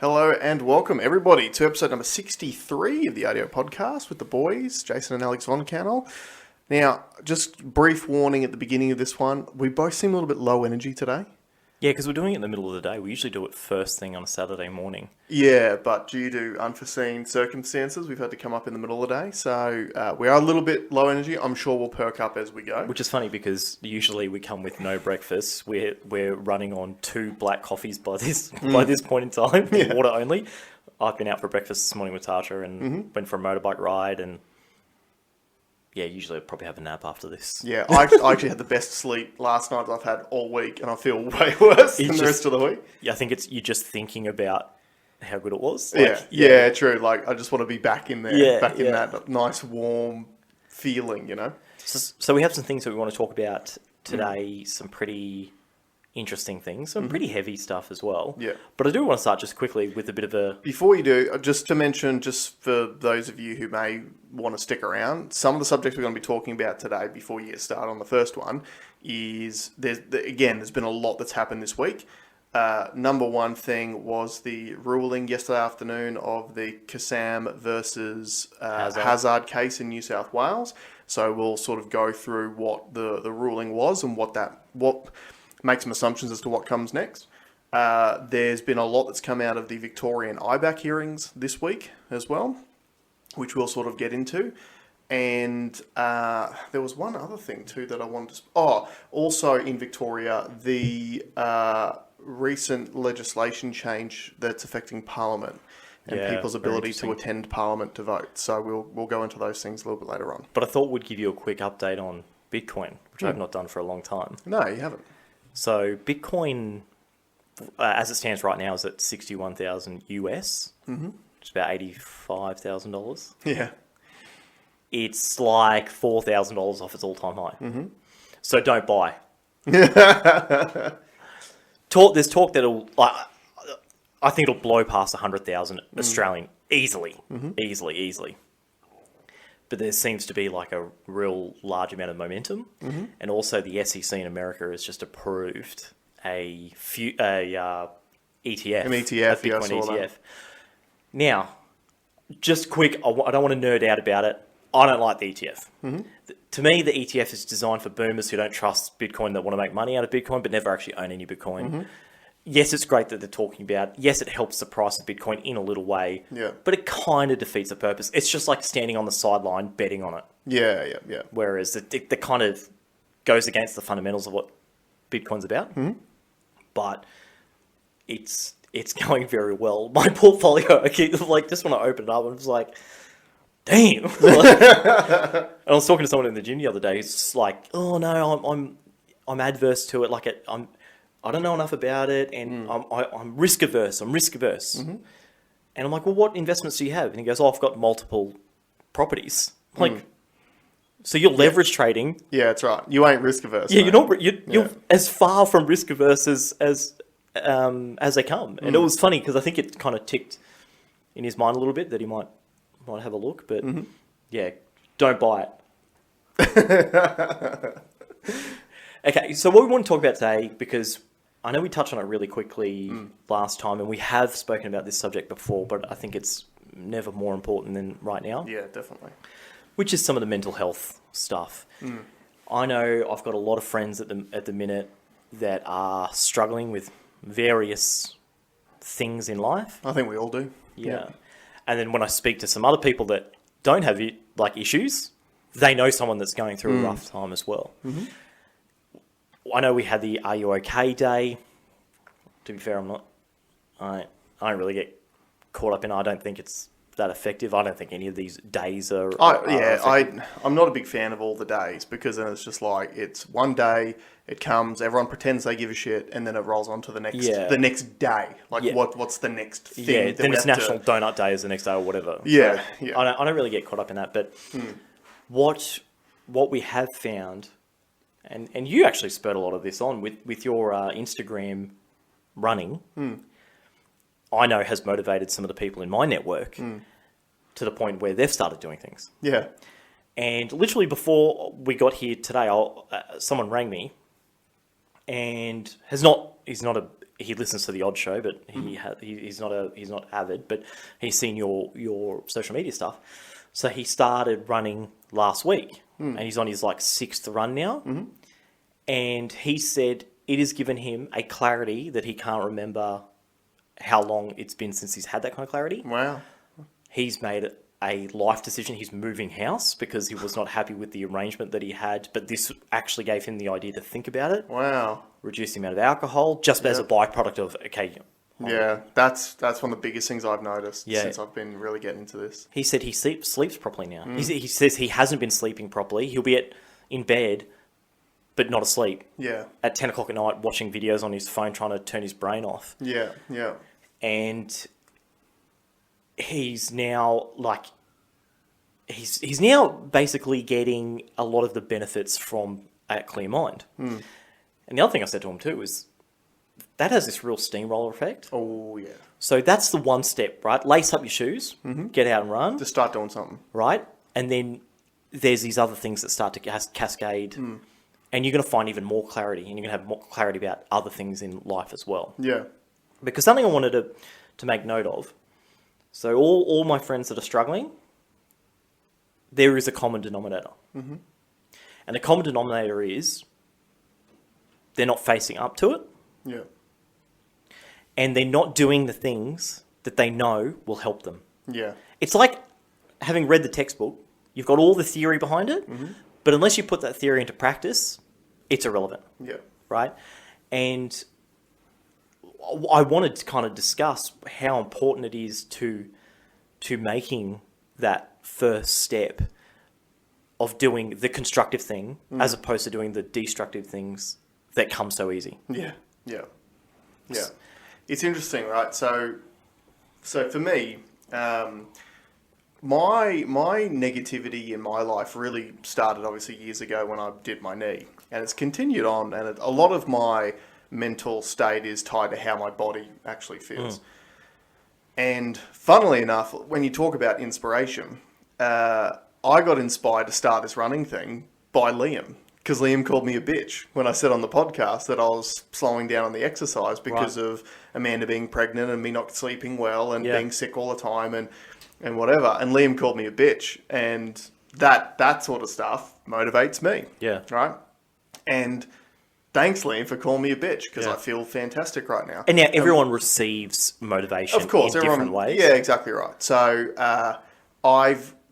Hello and welcome everybody to episode number 63 of the RDO podcast with the boys, Jason and Alex Von Cannell. Now, just brief warning at the beginning of this one, we both seem a little bit low energy today. Yeah, because we're doing it in the middle of the day. We usually do it first thing on a Saturday morning. Yeah, but due to unforeseen circumstances, we've had to come up in the middle of the day. So we are a little bit low energy. I'm sure we'll perk up as we go. Which is funny because usually we come with no breakfast. We're running on 2 black coffees by this point in time, water only. I've been out for breakfast this morning with Tata and went for a motorbike ride and... Yeah, usually I'd probably have a nap after this. Yeah, I actually had the best sleep last night I've had all week, and I feel way worse than the rest of the week. Yeah, I think you're just thinking about how good it was. Yeah, true. Like, I just want to be back in there, in that nice, warm feeling, you know? So we have some things that we want to talk about today, some pretty interesting things, some pretty heavy stuff as well. Yeah. But I do want to start just quickly with a bit of a... Before you do, just to mention, just for those of you who may want to stick around, some of the subjects we're going to be talking about today before you get started on the first one is, there's been a lot that's happened this week. Number one thing was the ruling yesterday afternoon of the Kassam versus Hazzard case in New South Wales. So we'll sort of go through what the ruling was and what make some assumptions as to what comes next. There's been a lot that's come out of the Victorian IBAC hearings this week as well, which we'll sort of get into. And there was one other thing too that I wanted to... also in Victoria, the recent legislation change that's affecting Parliament and people's ability to attend Parliament to vote. So we'll go into those things a little bit later on. But I thought we'd give you a quick update on Bitcoin, which I've not done for a long time. No, you haven't. So Bitcoin, as it stands right now, is at 61,000 US, which is about $85,000. Yeah. It's like $4,000 off its all-time high. So don't buy. There's talk that it'll, I think it'll blow past 100,000 Australian easily, easily. But there seems to be like a real large amount of momentum, and also the SEC in America has just approved a ETF, An ETF, Bitcoin ETF. Now, just quick, I don't want to nerd out about it. I don't like the ETF. To me, the ETF is designed for boomers who don't trust Bitcoin, that want to make money out of Bitcoin, but never actually own any Bitcoin. Yes, it's great that they're talking about. Yes, it helps the price of Bitcoin in a little way. Yeah. But it kind of defeats the purpose. It's just like standing on the sideline betting on it. Yeah. Whereas it kind of goes against the fundamentals of what Bitcoin's about. But it's going very well. My portfolio, I keep, just when I open it up, I'm just like, damn. And I was talking to someone in the gym the other day who's like, oh no, I'm adverse to it. I don't know enough about it, and I'm risk averse. And I'm like, well, what investments do you have? And he goes, I've got multiple properties. So you're leverage trading. Yeah, that's right. You ain't risk averse. Yeah, you're as far from risk averse as they come. And it was funny because I think it kind of ticked in his mind a little bit that he might have a look, but yeah, don't buy it. Okay, so what we want to talk about today, because I know we touched on it really quickly last time, and we have spoken about this subject before, but I think it's never more important than right now. Yeah, definitely. Which is some of the mental health stuff. I know I've got a lot of friends at the minute that are struggling with various things in life. I think we all do. Yeah. And then when I speak to some other people that don't have issues, they know someone that's going through a rough time as well. I know we had the Are You OK Day. To be fair, I don't really get caught up in it. I don't think it's that effective. I don't think any of these days are I'm not a big fan of all the days, because then it's just like, it's one day, it comes, everyone pretends they give a shit, and then it rolls on to the next day. What's the next thing? Yeah, then it's National Donut Day is the next day or whatever. Yeah, so I don't really get caught up in that. But what we have found, and you actually spurred a lot of this on with your Instagram running, I know has motivated some of the people in my network to the point where they've started doing things. Yeah. And literally before we got here today, someone rang me, and he's not he listens to the odd show, but he's not avid, but he's seen your social media stuff. So he started running last week, and he's on his like 6th run now. And he said it has given him a clarity that he can't remember how long it's been since he's had that kind of clarity. Wow. He's made a life decision. He's moving house because he was not happy with the arrangement that he had, but this actually gave him the idea to think about it. Wow. Reduce the amount of alcohol, just as a byproduct of, okay. Yeah, that's one of the biggest things I've noticed since I've been really getting into this. He said he sleeps properly now. He says he hasn't been sleeping properly. He'll be in bed, but not asleep. Yeah. At 10 o'clock at night, watching videos on his phone, trying to turn his brain off. Yeah, yeah. And he's now like, he's now basically getting a lot of the benefits from a clear mind. And the other thing I said to him too is that has this real steamroller effect. Oh, yeah. So that's the one step, right? Lace up your shoes, get out and run. Just start doing something. Right? And then there's these other things that start to cascade. And you're going to find even more clarity. And you're going to have more clarity about other things in life as well. Yeah. Because something I wanted to make note of. So all my friends that are struggling, there is a common denominator. And the common denominator is they're not facing up to it. Yeah. And they're not doing the things that they know will help them. Yeah. It's like having read the textbook, you've got all the theory behind it, but unless you put that theory into practice, it's irrelevant. Yeah. Right? And I wanted to kind of discuss how important it is to making that first step of doing the constructive thing as opposed to doing the destructive things that come so easy. Yeah. Yeah. Yeah. It's interesting, right? So for me, my negativity in my life really started obviously years ago when I did my knee, and it's continued on, and a lot of my mental state is tied to how my body actually feels. And funnily enough, when you talk about inspiration, I got inspired to start this running thing by Liam. Because Liam called me a bitch when I said on the podcast that I was slowing down on the exercise because of Amanda being pregnant and me not sleeping well and being sick all the time and whatever. And Liam called me a bitch. And that sort of stuff motivates me. Yeah. Right? And thanks, Liam, for calling me a bitch because I feel fantastic right now. And now everyone receives motivation in different ways. Yeah, exactly right. So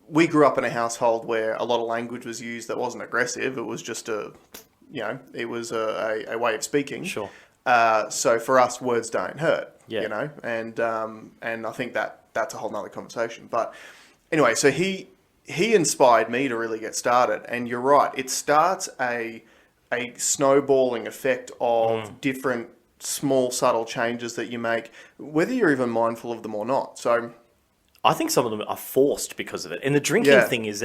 we grew up in a household where a lot of language was used that wasn't aggressive. It was just it was a way of speaking. Sure. So for us, words don't hurt. Yeah. You know, and I think that's a whole nother conversation. But anyway, so he inspired me to really get started. And you're right, it starts a snowballing effect of different small subtle changes that you make, whether you're even mindful of them or not. So I think some of them are forced because of it. And the drinking thing is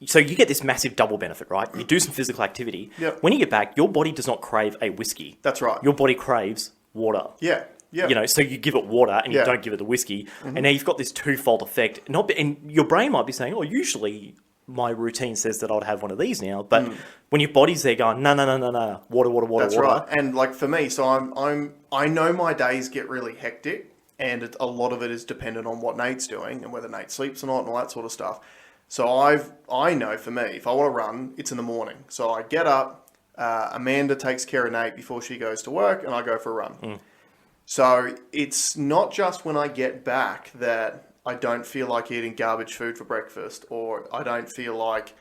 so you get this massive double benefit, right? You do some physical activity. Yep. When you get back, your body does not crave a whiskey. That's right. Your body craves water. Yeah. Yeah. You know, so you give it water and you don't give it the whiskey. And now you've got this twofold effect. And your brain might be saying, oh, usually my routine says that I'd have one of these now. But when your body's there going, no, water. That's right. And like for me, so I know my days get really hectic. And a lot of it is dependent on what Nate's doing and whether Nate sleeps or not and all that sort of stuff. So I know for me, if I want to run, it's in the morning. So I get up, Amanda takes care of Nate before she goes to work, and I go for a run. So it's not just when I get back that I don't feel like eating garbage food for breakfast or I don't feel like,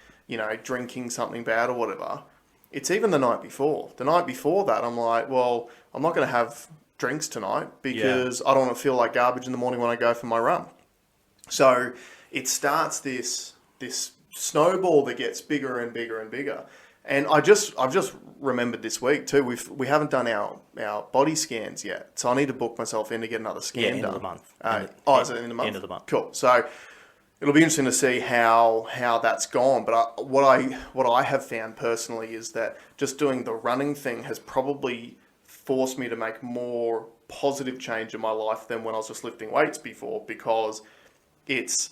drinking something bad or whatever. It's even the night before. The night before that, I'm like, well, I'm not going to have drinks tonight because I don't want to feel like garbage in the morning when I go for my run. So it starts this snowball that gets bigger and bigger and bigger. And I've just remembered this week too. We haven't done our body scans yet, so I need to book myself in to get another scan end done. of the month. Is it in the month? End of the month. Cool. So it'll be interesting to see how that's gone. But what I have found personally is that just doing the running thing has probably forced me to make more positive change in my life than when I was just lifting weights before, because it's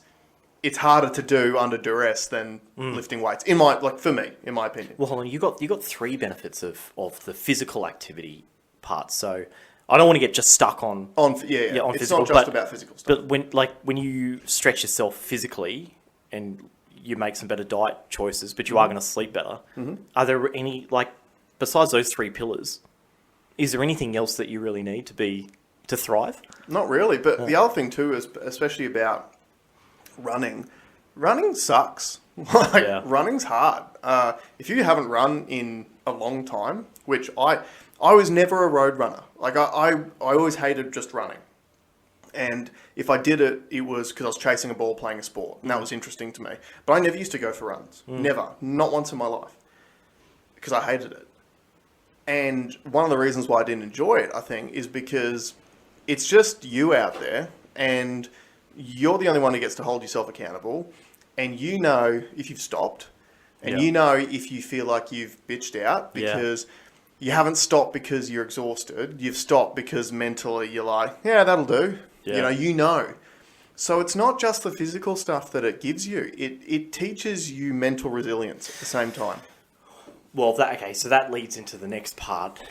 harder to do under duress than lifting weights in my opinion. Well, hold on, you got three benefits of the physical activity parts. So I don't want to get just stuck on On on it's physical, not just but- about physical stuff. But when you stretch yourself physically and you make some better diet choices, but you are going to sleep better, are there any, like, besides those three pillars, is there anything else that you really need to thrive? Not really, but the other thing too is, especially about running sucks. Running's hard. If you haven't run in a long time, which I was never a road runner. Like I always hated just running. And if I did it, it was because I was chasing a ball playing a sport. And that was interesting to me. But I never used to go for runs. Never. Not once in my life. Because I hated it. And one of the reasons why I didn't enjoy it, I think, is because it's just you out there. And you're the only one who gets to hold yourself accountable. And you know if you've stopped. And you know if you feel like you've bitched out. Because you haven't stopped because you're exhausted. You've stopped because mentally you're like, yeah, that'll do. Yeah. You know. So it's not just the physical stuff that it gives you. It teaches you mental resilience at the same time. Well, so that leads into the next part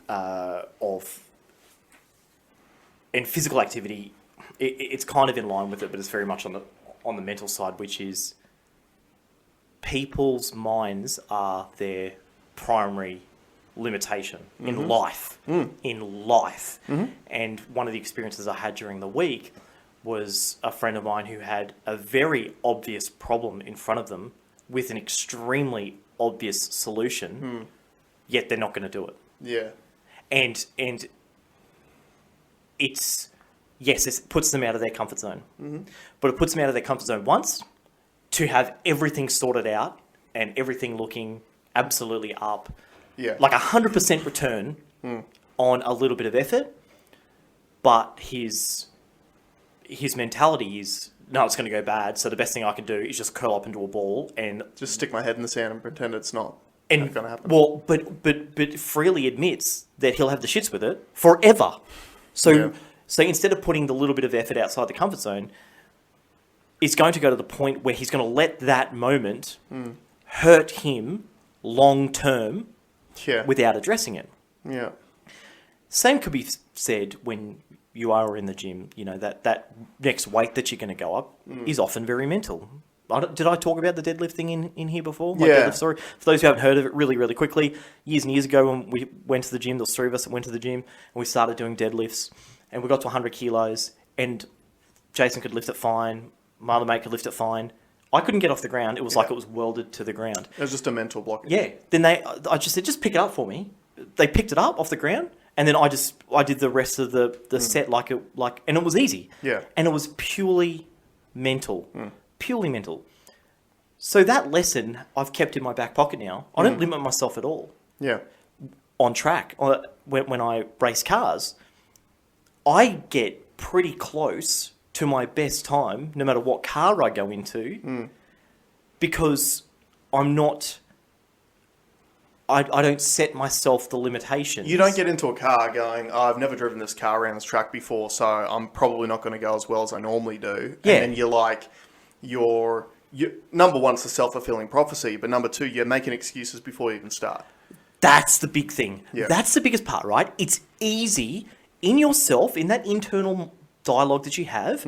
of... And physical activity, it's kind of in line with it, but it's very much on the mental side, which is people's minds are their primary limitation in life. And one of the experiences I had during the week was a friend of mine who had a very obvious problem in front of them with an extremely obvious solution, yet they're not going to do it. Yeah. And it's, yes, it puts them out of their comfort zone. But it puts them out of their comfort zone once to have everything sorted out and everything looking absolutely up. Yeah. Like 100% return on a little bit of effort, but his mentality is, no, it's going to go bad, so the best thing I can do is just curl up into a ball and... Just stick my head in the sand and pretend it's not going to happen. Well, but freely admits that he'll have the shits with it forever. So instead of putting the little bit of effort outside the comfort zone, it's going to go to the point where he's going to let that moment hurt him long term without addressing it. Yeah. Same could be said when you are in the gym. You know, that next weight that you're going to go up is often very mental. Did I talk about the deadlift thing in here before? My deadlift story? For those who haven't heard of it, really, really quickly, years and years ago when we went to the gym, there was three of us that went to the gym, and we started doing deadlifts, and we got to 100 kilos, and Jason could lift it fine, my other mate could lift it fine. I couldn't get off the ground. It was like it was welded to the ground. It was just a mental block. Yeah. Then I just said, just pick it up for me. They picked it up off the ground, and then I did the rest of the set and it was easy. Yeah. And it was purely mental. Purely mental. So that lesson I've kept in my back pocket now. I don't limit myself at all. Yeah. On track, when I race cars, I get pretty close to my best time, no matter what car I go into, because I'm not... I don't set myself the limitations. You don't get into a car going, oh, I've never driven this car around this track before, so I'm probably not going to go as well as I normally do. Yeah. And then you're like, number one, it's a self-fulfilling prophecy, but number two, you're making excuses before you even start. That's the big thing. Yeah. That's the biggest part, right? It's easy in yourself, in that internal dialogue that you have.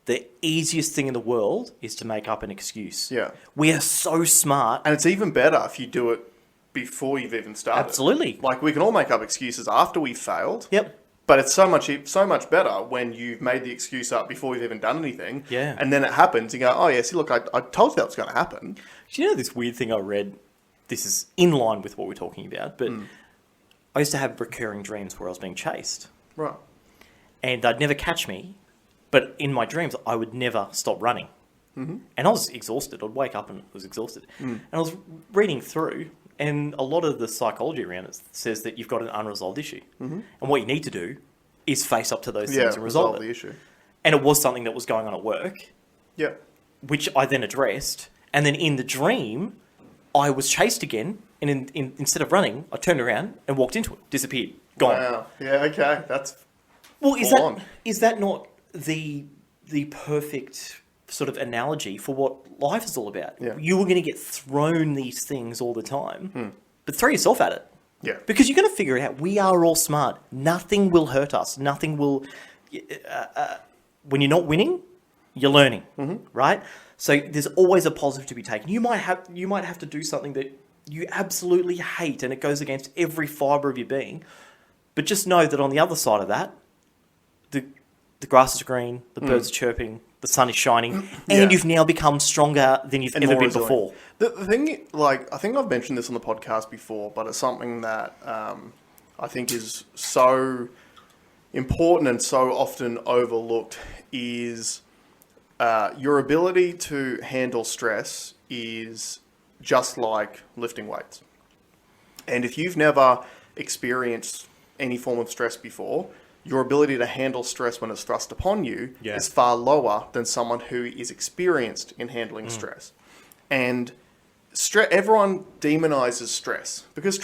The easiest thing in the world is to make up an excuse. Yeah. We are so smart. And it's even better if you do it before you've even started. Absolutely. Like, we can all make up excuses after we've failed. Yep. But it's so much better when you've made the excuse up before you've even done anything. Yeah. And then it happens. You go, oh, yeah, see, look, I told you that was going to happen. Do you know this weird thing I read? This is in line with what we're talking about, but I used to have recurring dreams where I was being chased. Right. And they'd never catch me, but in my dreams, I would never stop running. And I was exhausted. I'd wake up and was exhausted. And I was reading through, and a lot of the psychology around it says that you've got an unresolved issue. And what you need to do is face up to those things and resolve it. The issue. And it was something that was going on at work, which I then addressed. And then in the dream, I was chased again. And instead of running, I turned around and walked into it. Disappeared. Gone. Wow. Yeah, okay. That's is that not the perfect sort of analogy for what life is all about? Yeah. You were going to get thrown these things all the time, but throw yourself at it. Yeah. Because you're going to figure it out. We are all smart. Nothing will hurt us. Nothing will... when you're not winning, you're learning, right? So there's always a positive to be taken. You might have to do something that you absolutely hate and it goes against every fibre of your being. But just know that on the other side of that, the grass is green, the birds are chirping, the sun is shining, and you've now become stronger than you've ever been resilient. before. The thing, like, I think I've mentioned this on the podcast before, but it's something that I think is so important and so often overlooked is your ability to handle stress is just like lifting weights. And if you've never experienced any form of stress before, your ability to handle stress when it's thrust upon you is far lower than someone who is experienced in handling stress. And everyone demonizes stress because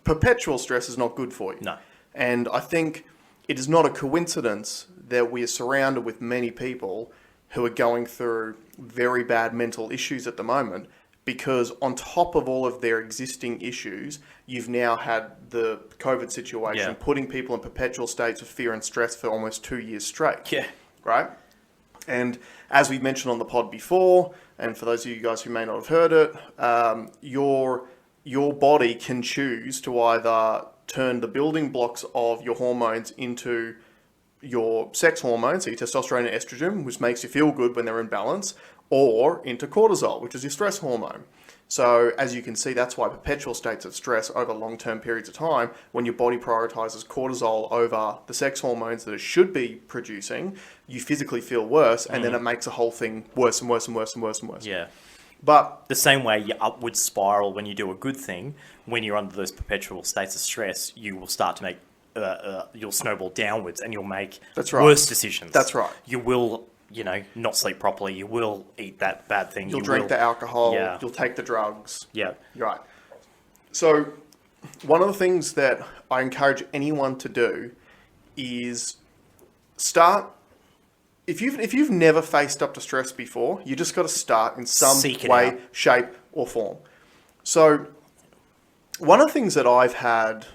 perpetual stress is not good for you. No. And I think it is not a coincidence that we are surrounded with many people who are going through very bad mental issues at the moment, because on top of all of their existing issues, you've now had the COVID situation putting people in perpetual states of fear and stress for almost 2 years straight. Yeah. Right? And as we've mentioned on the pod before, and for those of you guys who may not have heard it, your body can choose to either turn the building blocks of your hormones into your sex hormones, so your testosterone and estrogen, which makes you feel good when they're in balance, or into cortisol, which is your stress hormone. So as you can see, that's why perpetual states of stress over long-term periods of time, when your body prioritizes cortisol over the sex hormones that it should be producing, you physically feel worse, and then it makes the whole thing worse and worse and worse and worse and worse. Yeah. But the same way you upward spiral when you do a good thing, when you're under those perpetual states of stress, you will start to make, you'll snowball downwards and you'll make worse decisions. That's right. You will, not sleep properly. You will eat that bad thing. You'll drink the alcohol. Yeah. You'll take the drugs. Yeah. Right. So one of the things that I encourage anyone to do is start. If you've never faced up to stress before, you just got to start in some way, shape, or form. So one of the things that I've had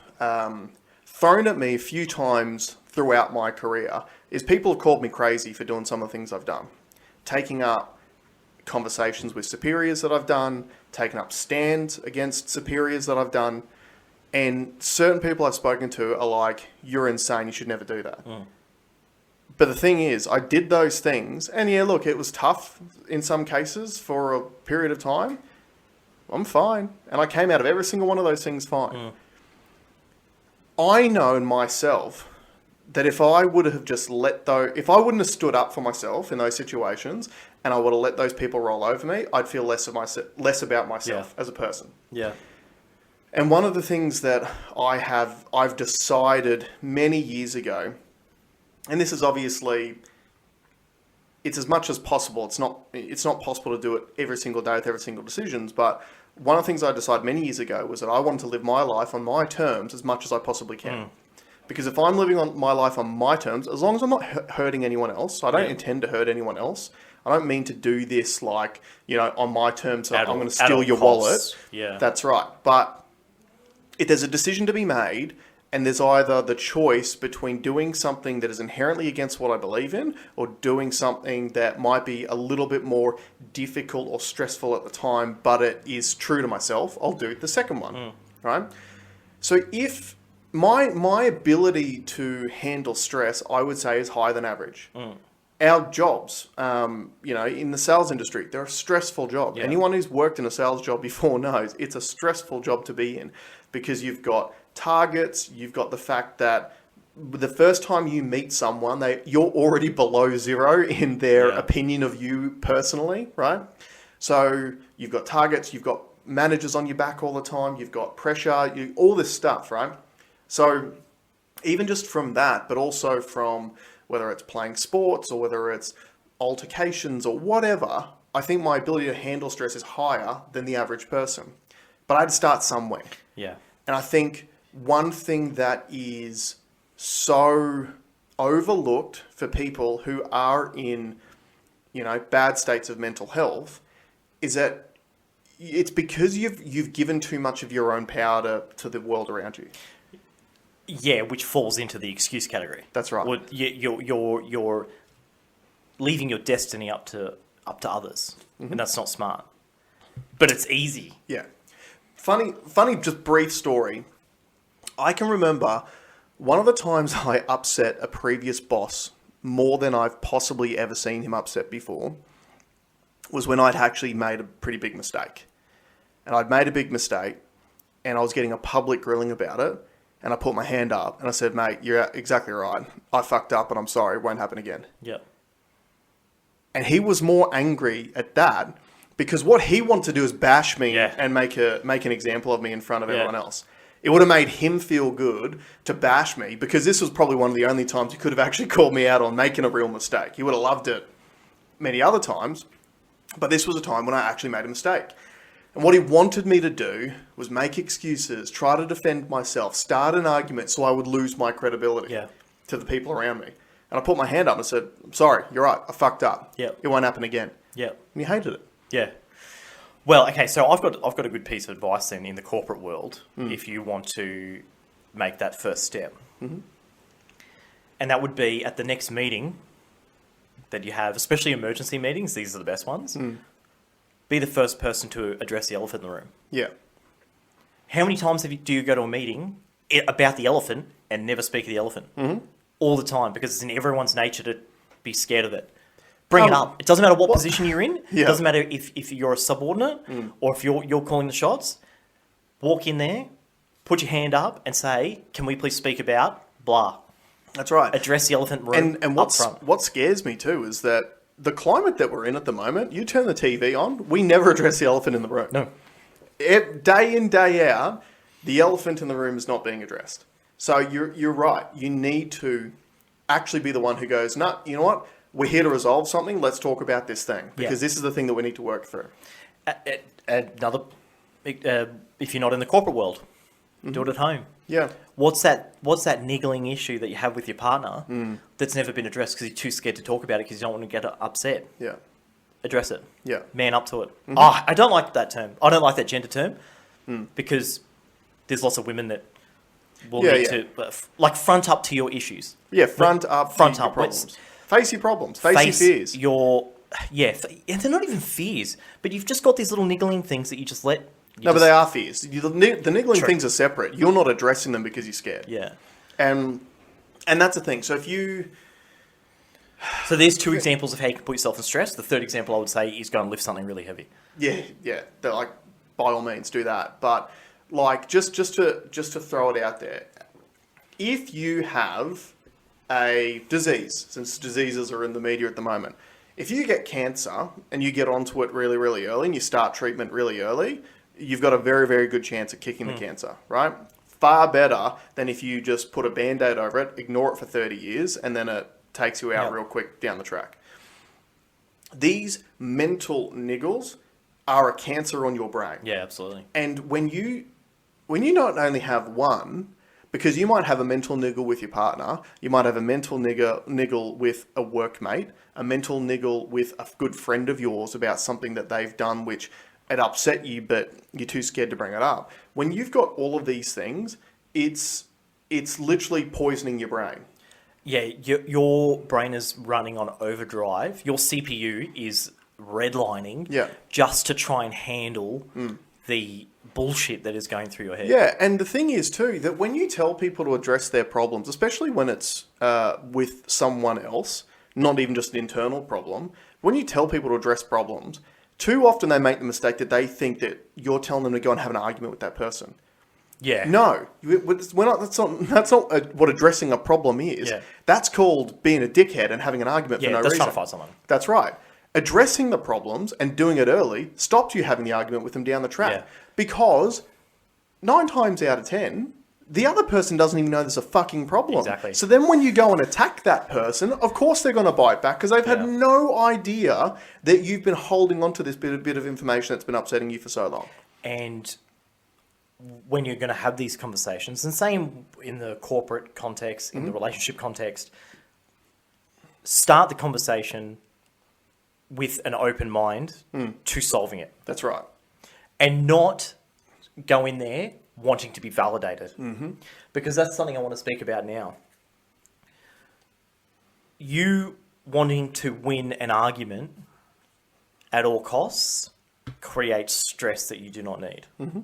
thrown at me a few times throughout my career is people have called me crazy for doing some of the things I've done. Taking up conversations with superiors that I've done, taking up stands against superiors that I've done, and certain people I've spoken to are like, "You're insane, you should never do that." But the thing is, I did those things, and yeah, look, it was tough in some cases for a period of time. I'm fine. And I came out of every single one of those things fine. I know in myself that if I would have just if I wouldn't have stood up for myself in those situations, and I would have let those people roll over me, I'd feel less about myself as a person. Yeah. And one of the things that I've decided many years ago, and this is obviously, it's as much as possible. It's not possible to do it every single day with every single decisions, but one of the things I decided many years ago was that I wanted to live my life on my terms as much as I possibly can. Because if I'm living on my life on my terms, as long as I'm not hurting anyone else, I don't intend to hurt anyone else. I don't mean to do this like, on my terms, I'm going to steal your wallet. Yeah. That's right. But if there's a decision to be made, and there's either the choice between doing something that is inherently against what I believe in, or doing something that might be a little bit more difficult or stressful at the time, but it is true to myself, I'll do the second one, right? So if my ability to handle stress, I would say, is higher than average. Our jobs, in the sales industry, they're a stressful job. Yeah. Anyone who's worked in a sales job before knows it's a stressful job to be in, because you've got targets, you've got the fact that the first time you meet someone, you're already below zero in their opinion of you personally, right? So you've got targets, you've got managers on your back all the time, you've got pressure, all this stuff, right? So even just from that, but also from whether it's playing sports or whether it's altercations or whatever, I think my ability to handle stress is higher than the average person. But I had to start somewhere. Yeah. And I think one thing that is so overlooked for people who are in, bad states of mental health is that it's because you've given too much of your own power to the world around you. Yeah, which falls into the excuse category. That's right. Well, you're leaving your destiny up to others, and that's not smart. But it's easy. Yeah. Funny, just brief story. I can remember one of the times I upset a previous boss more than I've possibly ever seen him upset before was when I'd actually made a pretty big mistake. And I'd made a big mistake, and I was getting a public grilling about it, and I put my hand up, and I said, mate, you're exactly right. I fucked up, and I'm sorry. It won't happen again. Yep. And he was more angry at that because what he wanted to do is bash me Yeah. and make an example of me in front of everyone else. It would have made him feel good to bash me because this was probably one of the only times he could have actually called me out on making a real mistake. He would have loved it many other times, but this was a time when I actually made a mistake. And what he wanted me to do was make excuses, try to defend myself, start an argument so I would lose my credibility to the people around me. And I put my hand up and I said, I'm sorry, you're right, I fucked up. Yep. It won't happen again. Yep. And he hated it. Yeah. Well, okay, so I've got a good piece of advice then in the corporate world if you want to make that first step. Mm-hmm. And that would be at the next meeting that you have, especially emergency meetings, these are the best ones, be the first person to address the elephant in the room. Yeah. How many times do you go to a meeting about the elephant and never speak of the elephant? Mm-hmm. All the time, because it's in everyone's nature to be scared of it. Bring it up. It doesn't matter what position you're in. It doesn't matter if you're a subordinate or if you're calling the shots. Walk in there, put your hand up and say, can we please speak about blah. That's right. Address the elephant room and up front. What scares me too is that the climate that we're in at the moment, you turn the TV on, we never address the elephant in the room. No. Day in, day out, the elephant in the room is not being addressed. So you're right. You need to actually be the one who goes, no, you know what? We're here to resolve something. Let's talk about this thing. Because this is the thing that we need to work through. Another, if you're not in the corporate world, do it at home. Yeah. What's that niggling issue that you have with your partner that's never been addressed because you're too scared to talk about it because you don't want to get upset? Yeah. Address it. Yeah. Man up to it. Mm-hmm. Oh, I don't like that term. I don't like that gender term because there's lots of women that will need to front up to your issues. Yeah, front up your problems. Face your problems. Face your fears. And they're not even fears, but you've just got these little niggling things that you just let. But they are fears. The niggling things are separate. You're not addressing them because you're scared. Yeah. And that's the thing. So So there's two examples of how you can put yourself in stress. The third example I would say is go and lift something really heavy. Yeah. They're like, by all means, do that. But like, just to throw it out there, if you have a disease, since diseases are in the media at the moment, if you get cancer and you get onto it really, really early and you start treatment really early, you've got a very, very good chance of kicking the cancer, right? Far better than if you just put a Band-Aid over it, ignore it for 30 years, and then it takes you out real quick down the track. These mental niggles are a cancer on your brain. Yeah, absolutely. And when you not only have one, because you might have a mental niggle with your partner, you might have a mental niggle with a workmate, a mental niggle with a good friend of yours about something that they've done which it upset you, but you're too scared to bring it up. When you've got all of these things, it's literally poisoning your brain. Yeah, your brain is running on overdrive. Your CPU is redlining just to try and handle the bullshit that is going through your head. Yeah, and the thing is too, that when you tell people to address their problems, especially when it's with someone else, not even just an internal problem, when you tell people to address problems, too often they make the mistake that they think that you're telling them to go and have an argument with that person. Yeah. No, we're not. That's not what addressing a problem is. Yeah. That's called being a dickhead and having an argument for no reason. That's trying to fight someone. That's right. Addressing the problems and doing it early stops you having the argument with them down the track. Yeah. Because 9 times out of 10, the other person doesn't even know there's a fucking problem. Exactly. So then when you go and attack that person, of course they're going to bite back because they've had no idea that you've been holding on to this bit of information that's been upsetting you for so long. And when you're going to have these conversations, and same in the corporate context, in the relationship context, start the conversation with an open mind to solving it. That's right. and not go in there wanting to be validated. Mm-hmm. Because that's something I want to speak about now. You wanting to win an argument at all costs creates stress that you do not need. Mm-hmm.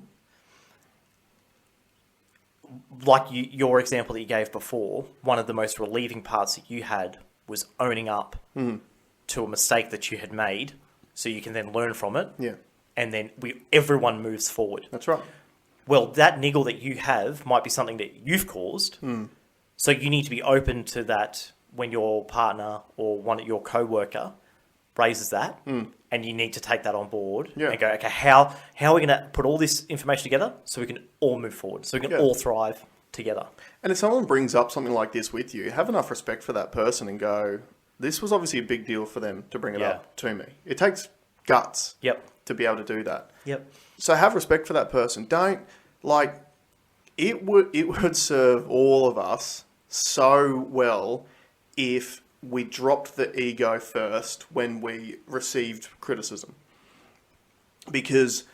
Like your example that you gave before, one of the most relieving parts that you had was owning up to a mistake that you had made, so you can then learn from it. Yeah. And then everyone moves forward. That's right. Well, that niggle that you have might be something that you've caused. So you need to be open to that when your partner or your co-worker raises that, and you need to take that on board and go, okay, how are we going to put all this information together so we can all move forward, so we can all thrive together? And if someone brings up something like this with you, have enough respect for that person and go, this was obviously a big deal for them to bring it up to me. It takes guts to be able to do that. So have respect for that person. Don't, it would serve all of us so well if we dropped the ego first when we received criticism. Because,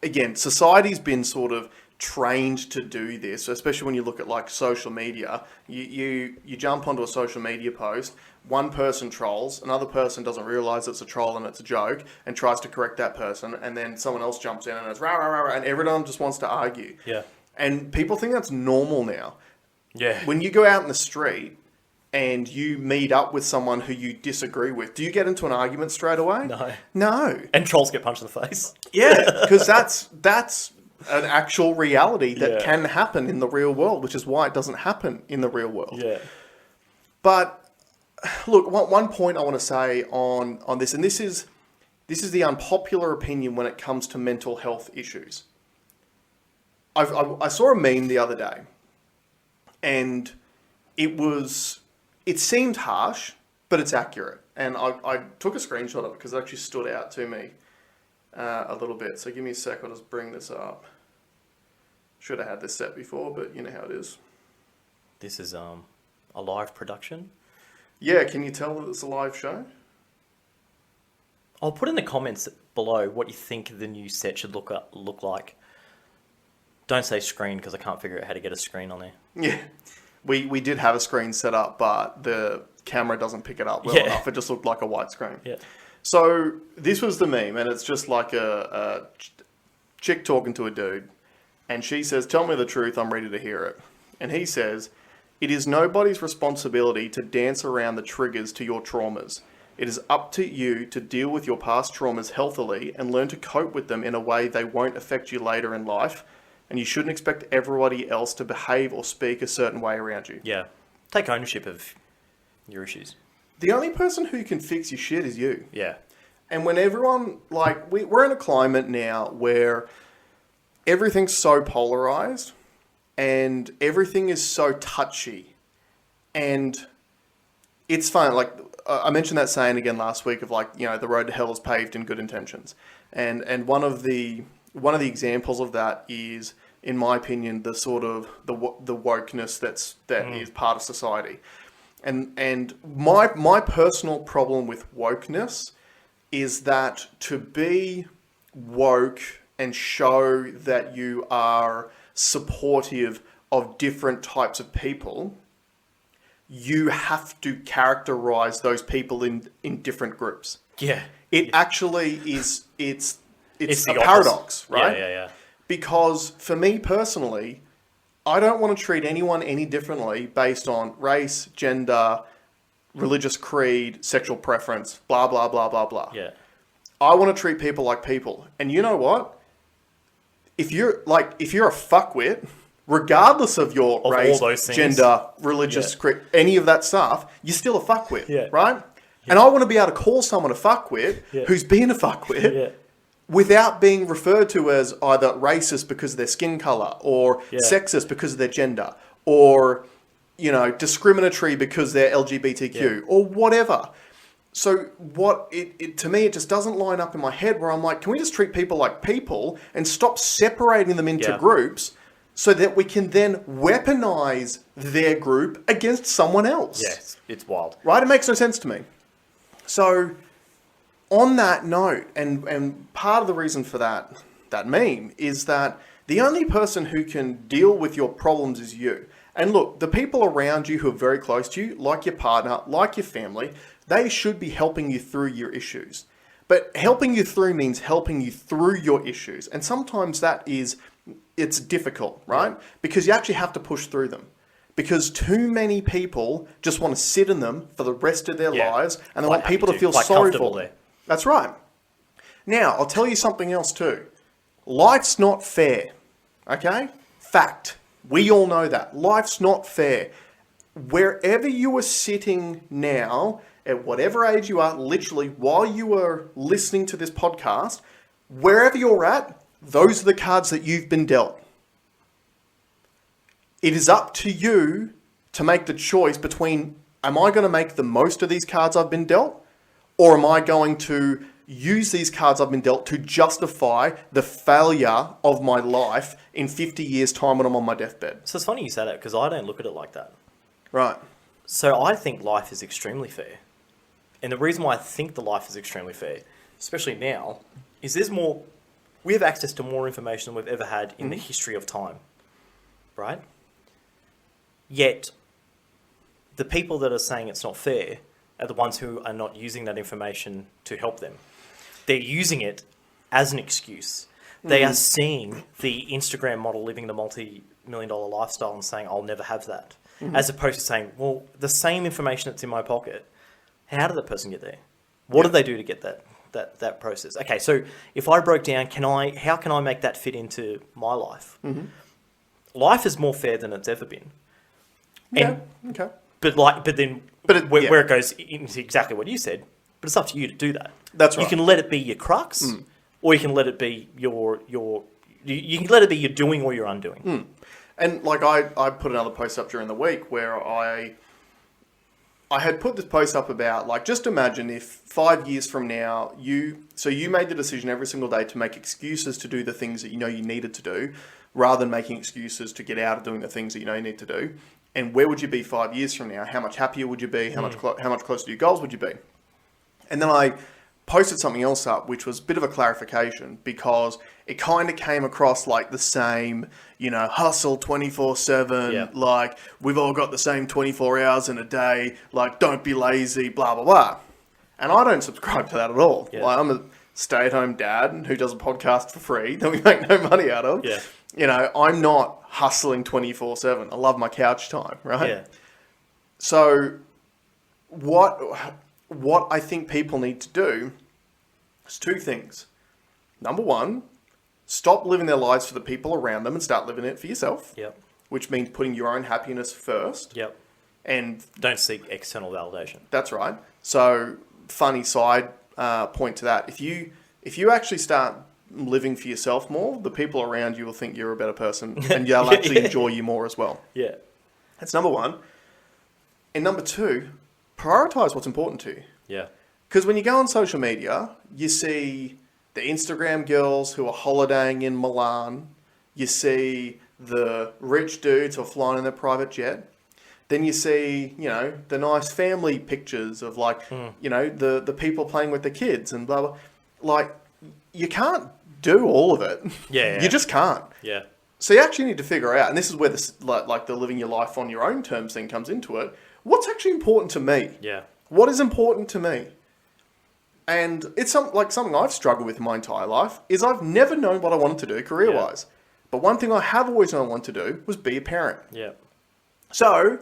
again, society's been sort of trained to do this, especially when you look at social media. You jump onto a social media post, one person trolls, another person doesn't realize it's a troll and it's a joke and tries to correct that person, and then someone else jumps in and it's rah, rah, rah, rah, and everyone just wants to argue. And people think that's normal now. When you go out in the street and you meet up with someone who you disagree with, do you get into an argument straight away? No. And trolls get punched in the face. Because that's an actual reality that can happen in the real world, which is why it doesn't happen in the real world. But look, one point I want to say on this, and this is the unpopular opinion when it comes to mental health issues. I saw a meme the other day, and it seemed harsh, but it's accurate. And I took a screenshot of it because it actually stood out to me a little bit. So give me a sec, I'll just bring this up. Should have had this set before, but you know how it is. This is a live production? Yeah, can you tell that it's a live show? I'll put in the comments below what you think the new set should look like. Don't say screen because I can't figure out how to get a screen on there. Yeah, we did have a screen set up, but the camera doesn't pick it up well enough. It just looked like a white screen. So this was the meme, and it's just like a chick talking to a dude, and she says, "Tell me the truth, I'm ready to hear it." And he says, "It is nobody's responsibility to dance around the triggers to your traumas. It is up to you to deal with your past traumas healthily and learn to cope with them in a way they won't affect you later in life. And you shouldn't expect everybody else to behave or speak a certain way around you." Take ownership of your issues. The only person who can fix your shit is you. And when everyone, we're in a climate now where everything's so polarized and everything is so touchy. And it's fine. I mentioned that saying again last week of the road to hell is paved in good intentions. And one of the examples of that is, in my opinion, the sort of the wokeness that is part of society. And my personal problem with wokeness is that to be woke and show that you are supportive of different types of people, you have to characterize those people in different groups. It actually is, it's a paradox, right? Because for me personally, I don't want to treat anyone any differently based on race, gender, religious creed, sexual preference, blah, blah, blah, blah, blah. I want to treat people like people. And you know what? If you're a fuckwit, regardless of your race, gender, religious creed, any of that stuff, you're still a fuckwit, right? And I want to be able to call someone a fuckwit who's been a fuckwit without being referred to as either racist because of their skin color or sexist because of their gender or, discriminatory because they're LGBTQ or whatever. So to me, it just doesn't line up in my head where I'm like, can we just treat people like people and stop separating them into groups so that we can then weaponize their group against someone else? It's wild. Right? It makes no sense to me. So on that note, and part of the reason for that meme is that the only person who can deal with your problems is you. And look, the people around you who are very close to you, like your partner, like your family, they should be helping you through your issues. But helping you through means helping you through your issues. And sometimes it's difficult, right? Yeah. Because you actually have to push through them. Because too many people just want to sit in them for the rest of their lives, and they want people to feel sorry for them. That's right. Now, I'll tell you something else too. Life's not fair, okay? Fact. We all know that. Life's not fair. Wherever you are sitting now, at whatever age you are, literally while you are listening to this podcast, wherever you're at, those are the cards that you've been dealt. It is up to you to make the choice between, am I going to make the most of these cards I've been dealt? Or am I going to use these cards I've been dealt to justify the failure of my life in 50 years' time when I'm on my deathbed? So it's funny you say that, because I don't look at it like that. Right. So I think life is extremely fair. And the reason why I think the life is extremely fair, especially now, is we have access to more information than we've ever had in the history of time. Right? Yet, the people that are saying it's not fair are the ones who are not using that information to help them. They're using it as an excuse. They are seeing the Instagram model living the multi-million-dollar lifestyle and saying, I'll never have that. As opposed to saying, well, the same information that's in my pocket, how did that person get there? What did they do to get that process? Okay, so if I broke down, how can I make that fit into my life? Life is more fair than it's ever been. Yeah, okay. But where it goes into exactly what you said, but it's up to you to do that. That's right. You can let it be your crux, or you can let it be you can let it be your doing or your undoing. And like I put another post up during the week where I had put this post up about, like, just imagine if 5 years from now you made the decision every single day to make excuses to do the things that you know you needed to do, rather than making excuses to get out of doing the things that you know you need to do. And where would you be 5 years from now? How much happier would you be? How much closer to your goals would you be? And then I posted something else up, which was a bit of a clarification, because it kind of came across like the same, hustle 24/7, like we've all got the same 24 hours in a day, like don't be lazy, blah, blah, blah. And I don't subscribe to that at all. Yeah. Like, I'm a stay-at-home dad who does a podcast for free that we make no money out of. Yeah. I'm not hustling 24/7. I love my couch time, right? Yeah. So what I think people need to do is two things. Number one, stop living their lives for the people around them and start living it for yourself. Yep. Which means putting your own happiness first. Yep. And don't seek external validation. That's right. So, funny side point to that. If you actually start living for yourself more, the people around you will think you're a better person and they'll actually enjoy you more as well. Yeah. That's number one. And number two, prioritize what's important to you. Yeah. Because when you go on social media, you see the Instagram girls who are holidaying in Milan. You see the rich dudes who are flying in their private jet. Then you see, the nice family pictures of the people playing with the kids and blah, blah. Like, you can't do all of it. Yeah. You just can't. Yeah. So you actually need to figure out, and this is where this, like the living your life on your own terms thing comes into it. What's actually important to me? Yeah. What is important to me? And it's something I've struggled with my entire life, is I've never known what I wanted to do career-wise. Yeah. But one thing I have always known I wanted to do was be a parent. Yeah. So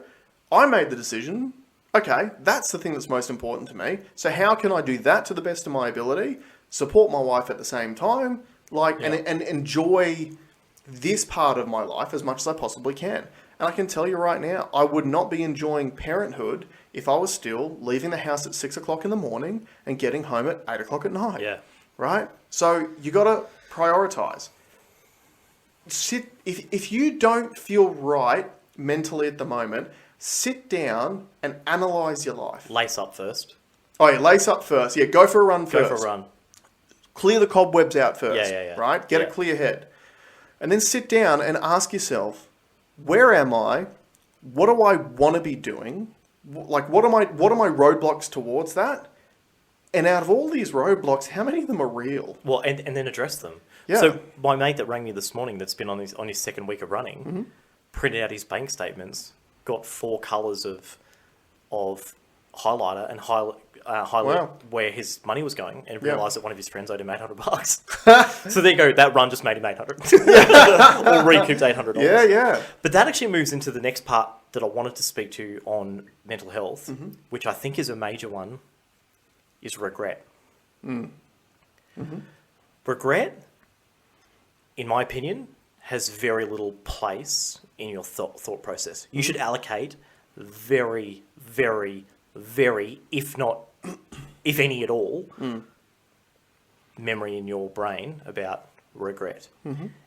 I made the decision, okay, that's the thing that's most important to me. So how can I do that to the best of my ability, support my wife at the same time, and enjoy this part of my life as much as I possibly can. And I can tell you right now, I would not be enjoying parenthood if I was still leaving the house at 6 o'clock in the morning and getting home at 8 o'clock at night. Yeah. Right? So you got to prioritize. If you don't feel right mentally at the moment, sit down and analyze your life. Lace up first. Oh, yeah, lace up first. Yeah, go for a run first. Go for a run. Clear the cobwebs out first. Yeah. Right? Get a clear head. And then sit down and ask yourself, where am I? What do I want to be doing? Like, what are my roadblocks towards that? And out of all these roadblocks, how many of them are real? Well, and then address them. Yeah. So my mate that rang me this morning, that's been on his second week of running, printed out his bank statements, got 4 colours of highlighter and highlight where his money was going, and realised that one of his friends owed him $800. So there you go. That run just made him $800, or recouped $800. Yeah, yeah. But that actually moves into the next part that I wanted to speak to on mental health, which I think is a major one, is regret. Regret, in my opinion, has very little place in your thought process. You should allocate very, very, very, if any at all, memory in your brain about regret.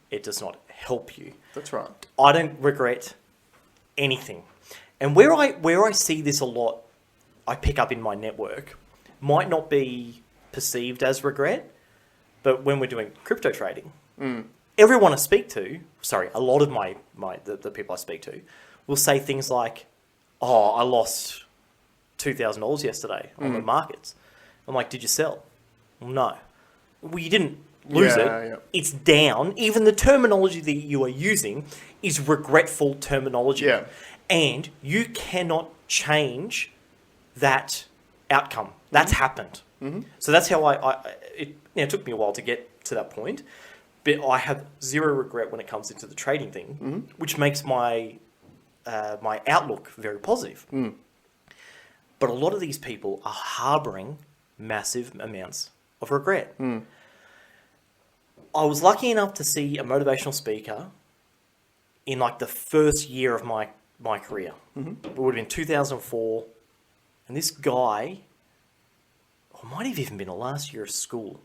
It does not help you. That's right. I don't regret anything. And where I see this a lot, I pick up in my network, might not be perceived as regret, but when we're doing crypto trading, everyone I speak to, a lot of the people I speak to, will say things like, "Oh, I lost $2,000 yesterday on the markets." I'm like, "Did you sell?" Well, no. Well, you didn't lose it. Yeah. It's down. Even the terminology that you are using is regretful terminology. Yeah. And you cannot change that outcome. That's happened. So that's how it took me a while to get to that point, but I have zero regret when it comes into the trading thing, which makes my my outlook very positive. But a lot of these people are harbouring massive amounts of regret. I was lucky enough to see a motivational speaker in like the first year of my career. It would have been 2004, and this guy, or might have even been the last year of school.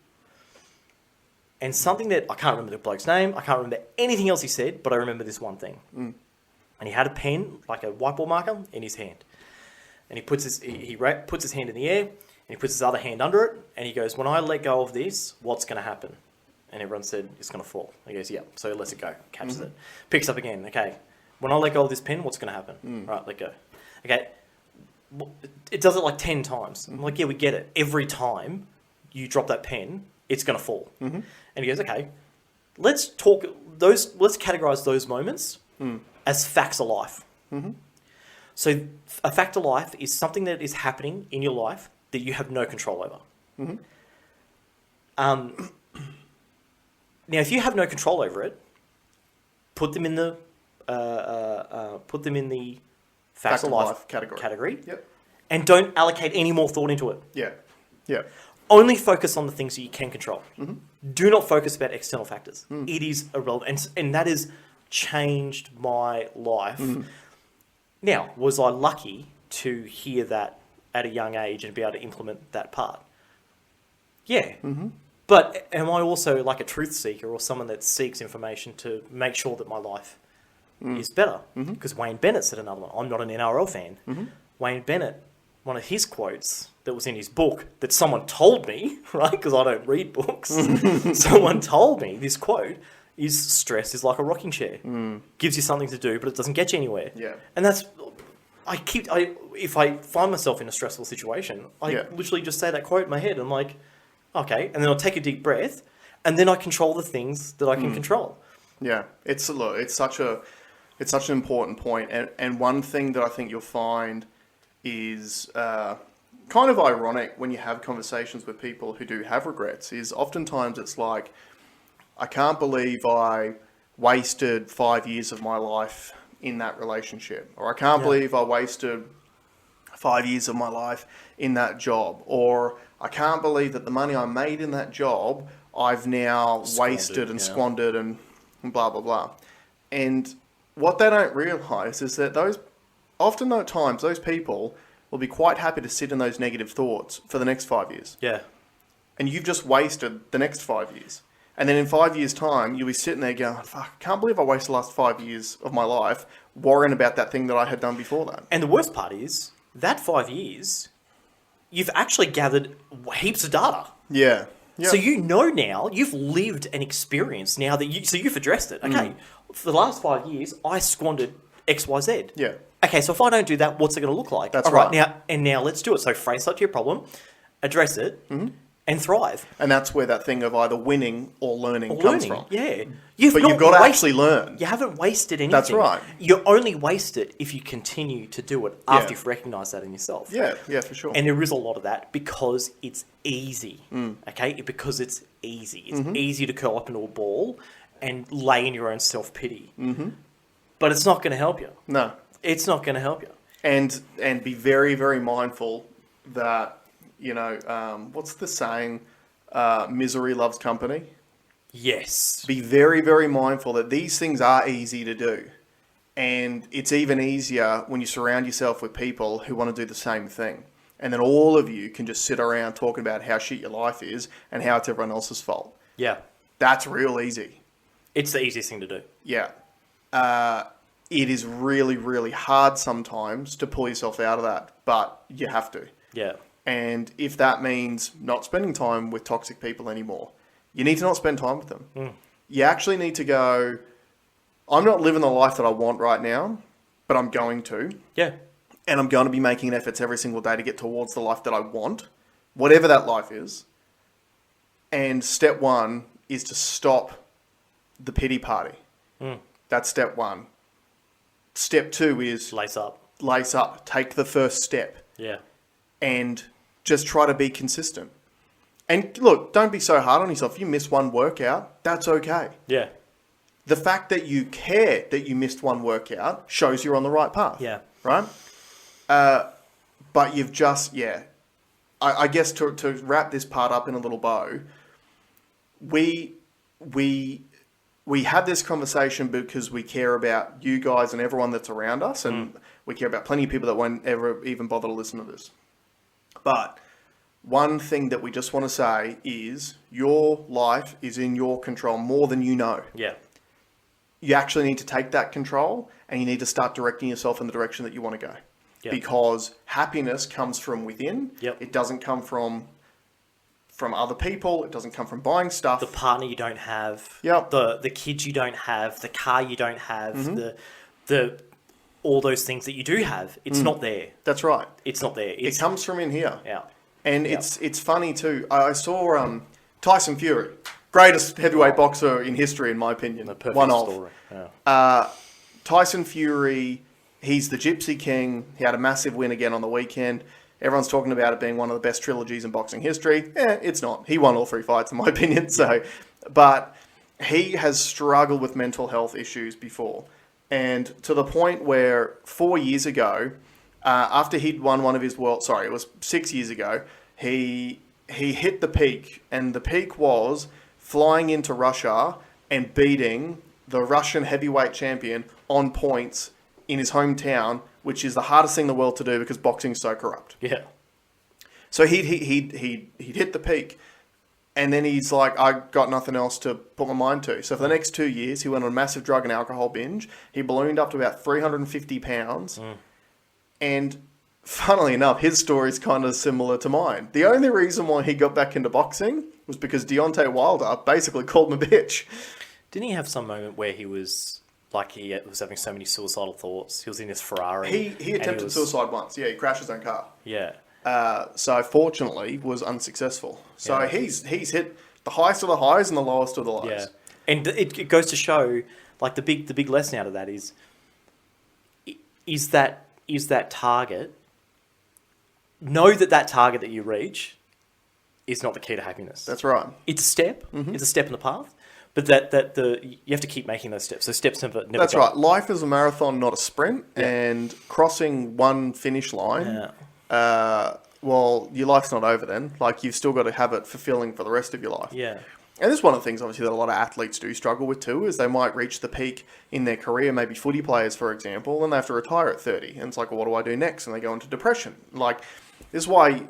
And something that, I can't remember the bloke's name, I can't remember anything else he said, but I remember this one thing. And he had a pen, like a whiteboard marker, in his hand. And he puts his hand in the air, and he puts his other hand under it, and he goes, "When I let go of this, what's going to happen?" And everyone said, "It's going to fall." He goes, "Yeah." So he lets it go, catches it, picks up again. "Okay, when I let go of this pen, what's going to happen?" "Right, let go." "Okay." It does it like 10 times. I'm like, "Yeah, we get it. Every time you drop that pen, it's going to fall." And he goes, "Okay, let's categorize those moments as facts of life." So a fact of life is something that is happening in your life that you have no control over. Now, if you have no control over it, put them in the facts of life category. Yep. And don't allocate any more thought into it. Yeah. Only focus on the things that you can control. Do not focus about external factors. It is irrelevant. And that has changed my life. Now, was I lucky to hear that at a young age and be able to implement that part? Yeah. But am I also like a truth seeker or someone that seeks information to make sure that my life is better? Because Wayne Bennett said another one. I'm not an NRL fan. Wayne Bennett, one of his quotes that was in his book that someone told me, right, because I don't read books, someone told me this quote is stress is like a rocking chair. Gives you something to do, but it doesn't get you anywhere. Yeah. And that's, if I find myself in a stressful situation, I literally just say that quote in my head. And I'm like, okay. And then I'll take a deep breath, and then I control the things that I can control. Yeah. It's such an important point. And one thing that I think you'll find is kind of ironic when you have conversations with people who do have regrets is oftentimes it's like, I can't believe I wasted 5 years of my life in that relationship. Or I can't believe I wasted 5 years of my life in that job. Or I can't believe that the money I made in that job, I've now wasted and squandered and blah, blah, blah. And what they don't realise is that those people will be quite happy to sit in those negative thoughts for the next 5 years. Yeah. And you've just wasted the next 5 years. And then in 5 years' time, you'll be sitting there going, fuck, I can't believe I wasted the last 5 years of my life worrying about that thing that I had done before that. And the worst part is, that 5 years, you've actually gathered heaps of data. Yeah. Yep. So you know now, you've lived an experience now that you've addressed it. Okay, for the last 5 years, I squandered X, Y, Z. Yeah. Okay, so if I don't do that, what's it going to look like? That's All right. right. Now let's do it. So phrase that to your problem, address it, and thrive. And that's where that thing of either winning or learning comes from. Yeah. But you've got to actually learn. You haven't wasted anything. That's right. You only waste it if you continue to do it after Yeah. you've recognised that in yourself. Yeah, for sure. And there is a lot of that because it's easy. Okay? Because it's easy. It's easy to curl up into a ball and lay in your own self-pity. But it's not going to help you. No. It's not going to help you. And be very, very mindful that, what's the saying? Misery loves company. Yes. Be very, very mindful that these things are easy to do. And it's even easier when you surround yourself with people who want to do the same thing. And then all of you can just sit around talking about how shit your life is and how it's everyone else's fault. Yeah. That's real easy. It's the easiest thing to do. Yeah. It is really, really hard sometimes to pull yourself out of that, but you have to. Yeah. And if that means not spending time with toxic people anymore, you need to not spend time with them. You actually need to go, I'm not living the life that I want right now, but I'm going to. Yeah. And I'm going to be making efforts every single day to get towards the life that I want, whatever that life is. And step one is to stop the pity party. That's step one. Step two is Lace up. lace up, take the first step. Yeah. And just try to be consistent. And look, don't be so hard on yourself. If you miss one workout, that's okay. Yeah. The fact that you care that you missed one workout shows you're on the right path. Yeah. Right? But you've just, I guess to wrap this part up in a little bow, we have this conversation because we care about you guys and everyone that's around us, and we care about plenty of people that won't ever even bother to listen to this. But one thing that we just want to say is your life is in your control more than you know. Yeah. You actually need to take that control and you need to start directing yourself in the direction that you want to go. Yep. Because happiness comes from within. Yep. It doesn't come from other people. It doesn't come from buying stuff. The partner you don't have. Yep. The kids you don't have. The car you don't have. The all those things that you do have. It's not there. That's right. It's not there. It comes from in here. Yeah. And it's funny too. I saw Tyson Fury, greatest heavyweight boxer in history, in my opinion. The perfect One of. story. Yeah. Tyson Fury, he's the Gypsy King. He had a massive win again on the weekend. Everyone's talking about it being one of the best trilogies in boxing history. It's not. He won all 3 fights, in my opinion. But he has struggled with mental health issues before. And to the point where 4 years ago, after he'd won one of his it was 6 years ago, he hit the peak. And the peak was flying into Russia and beating the Russian heavyweight champion on points in his hometown, which is the hardest thing in the world to do because boxing's so corrupt. Yeah. So he'd hit the peak, and then he's like, I got nothing else to put my mind to. So for the next 2 years, he went on a massive drug and alcohol binge. He ballooned up to about 350 pounds. And funnily enough, his story's kind of similar to mine. The only reason why he got back into boxing was because Deontay Wilder basically called him a bitch. Didn't he have some moment where he was like he was having so many suicidal thoughts? He was in his Ferrari. He attempted suicide once. Yeah, he crashed his own car. Yeah. So fortunately, was unsuccessful. So he's hit the highest of the highs and the lowest of the lows. Yeah. And it goes to show, like the big lesson out of that is that target. Know that target that you reach is not the key to happiness. That's right. It's a step. It's a step in the path. But you have to keep making those steps. So steps never That's go. right. Life is a marathon, not a sprint. Yeah. And crossing one finish line, well, your life's not over then. Like, you've still got to have it fulfilling for the rest of your life. Yeah. And this is one of the things, obviously, that a lot of athletes do struggle with too, is they might reach the peak in their career, maybe footy players, for example, and they have to retire at 30. And it's like, well, what do I do next? And they go into depression. Like, this is why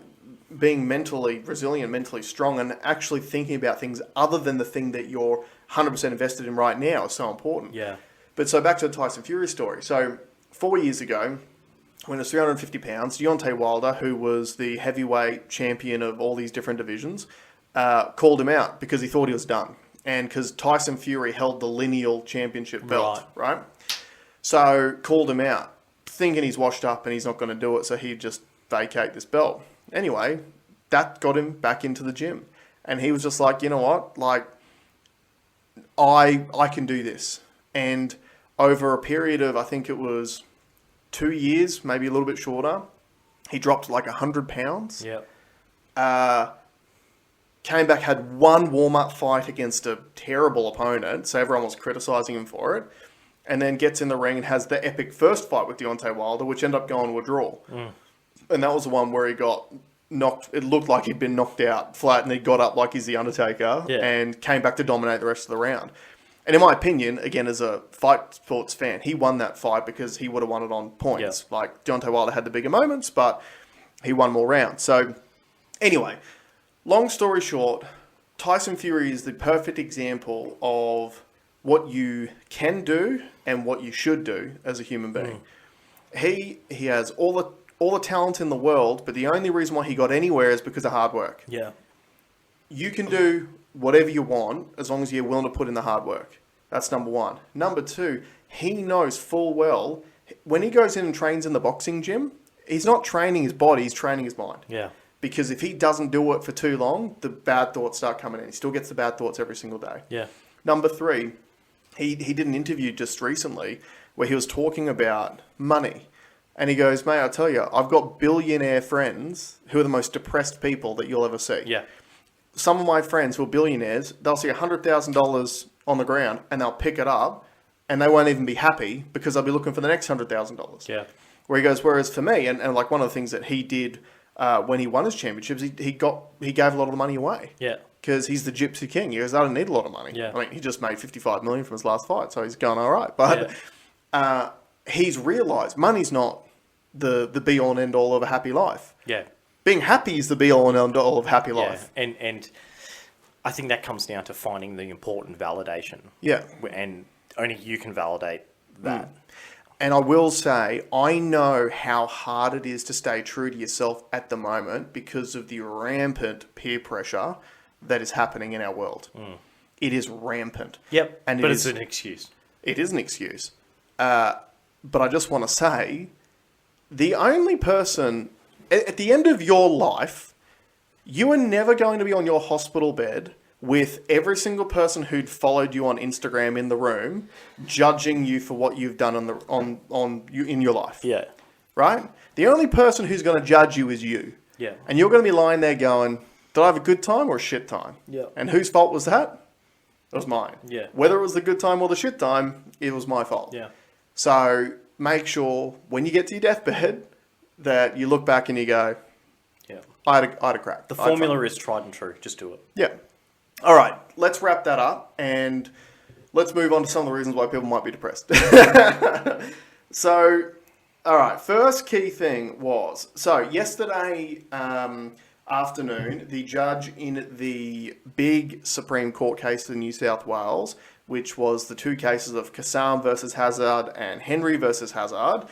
being mentally resilient, mentally strong, and actually thinking about things other than the thing that you're 100% invested in right now is so important. Yeah. But so back to the Tyson Fury story. So 4 years ago, when it was 350 pounds, Deontay Wilder, who was the heavyweight champion of all these different divisions, called him out because he thought he was done. And because Tyson Fury held the lineal championship belt, right? So called him out, thinking he's washed up and he's not going to do it, so he'd just vacate this belt. Anyway, that got him back into the gym. And he was just like, you know what? Like, I can do this. And over a period of, I think it was 2 years, maybe a little bit shorter, he dropped like 100 pounds. Yeah. Came back, had one warm-up fight against a terrible opponent, so everyone was criticising him for it, and then gets in the ring and has the epic first fight with Deontay Wilder, which ended up going to a draw. And that was the one where he got knocked, it looked like he'd been knocked out flat, and he got up like he's the Undertaker, and came back to dominate the rest of the round. And in my opinion, again, as a fight sports fan, he won that fight because he would have won it on points. Yeah. Like, Deontay Wilder had the bigger moments, but he won more rounds. So, anyway, long story short, Tyson Fury is the perfect example of what you can do and what you should do as a human being. He has all the talent in the world, but the only reason why he got anywhere is because of hard work. Yeah. You can do whatever you want as long as you're willing to put in the hard work. That's number one. Number two, he knows full well when he goes in and trains in the boxing gym, he's not training his body, he's training his mind. Yeah. Because if he doesn't do it for too long, the bad thoughts start coming in. He still gets the bad thoughts every single day. Yeah. Number three, he did an interview just recently where he was talking about money. And he goes, mate, I tell you, I've got billionaire friends who are the most depressed people that you'll ever see. Yeah. Some of my friends who are billionaires, they'll see $100,000 on the ground and they'll pick it up and they won't even be happy because they'll be looking for the next $100,000. Yeah. Where he goes, whereas for me, and like one of the things that he did when he won his championships, he gave a lot of the money away. Yeah. Because he's the gypsy king. He goes, I don't need a lot of money. Yeah. I mean, he just made $55 million from his last fight, so he's going all right. But he's realised money's not the be-all and end-all of a happy life. Yeah. Being happy is the be-all and end-all of happy life. And I think that comes down to finding the important validation. Yeah. And only you can validate that. And I will say, I know how hard it is to stay true to yourself at the moment because of the rampant peer pressure that is happening in our world. It is rampant. Yep. And but it's an excuse. It is an excuse. But I just want to say, the only person, at the end of your life, you are never going to be on your hospital bed with every single person who'd followed you on Instagram in the room, judging you for what you've done in your life. Yeah. Right? The only person who's going to judge you is you. Yeah. And you're going to be lying there going, did I have a good time or a shit time? Yeah. And whose fault was that? It was mine. Yeah. Whether it was the good time or the shit time, it was my fault. Yeah. So make sure when you get to your deathbed that you look back and you go, Yeah. I had a crack. The formula is tried and true. Just do it. Yeah. All right. Let's wrap that up and let's move on to some of the reasons why people might be depressed. So, all right. First key thing was, so yesterday afternoon, the judge in the big Supreme Court case in New South Wales, which was the two cases of Kassam versus Hazzard and Henry versus Hazzard,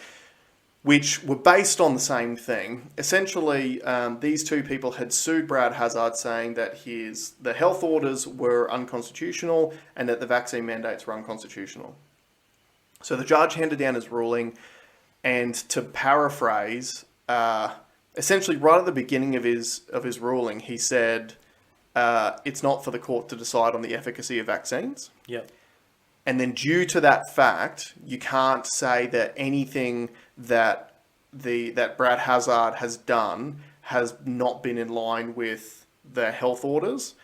which were based on the same thing. Essentially, these two people had sued Brad Hazzard saying that the health orders were unconstitutional and that the vaccine mandates were unconstitutional. So the judge handed down his ruling, and to paraphrase, essentially right at the beginning of his ruling, he said, it's not for the court to decide on the efficacy of vaccines. Yep. And then due to that fact, you can't say that anything that Brad Hazzard has done has not been in line with the health orders.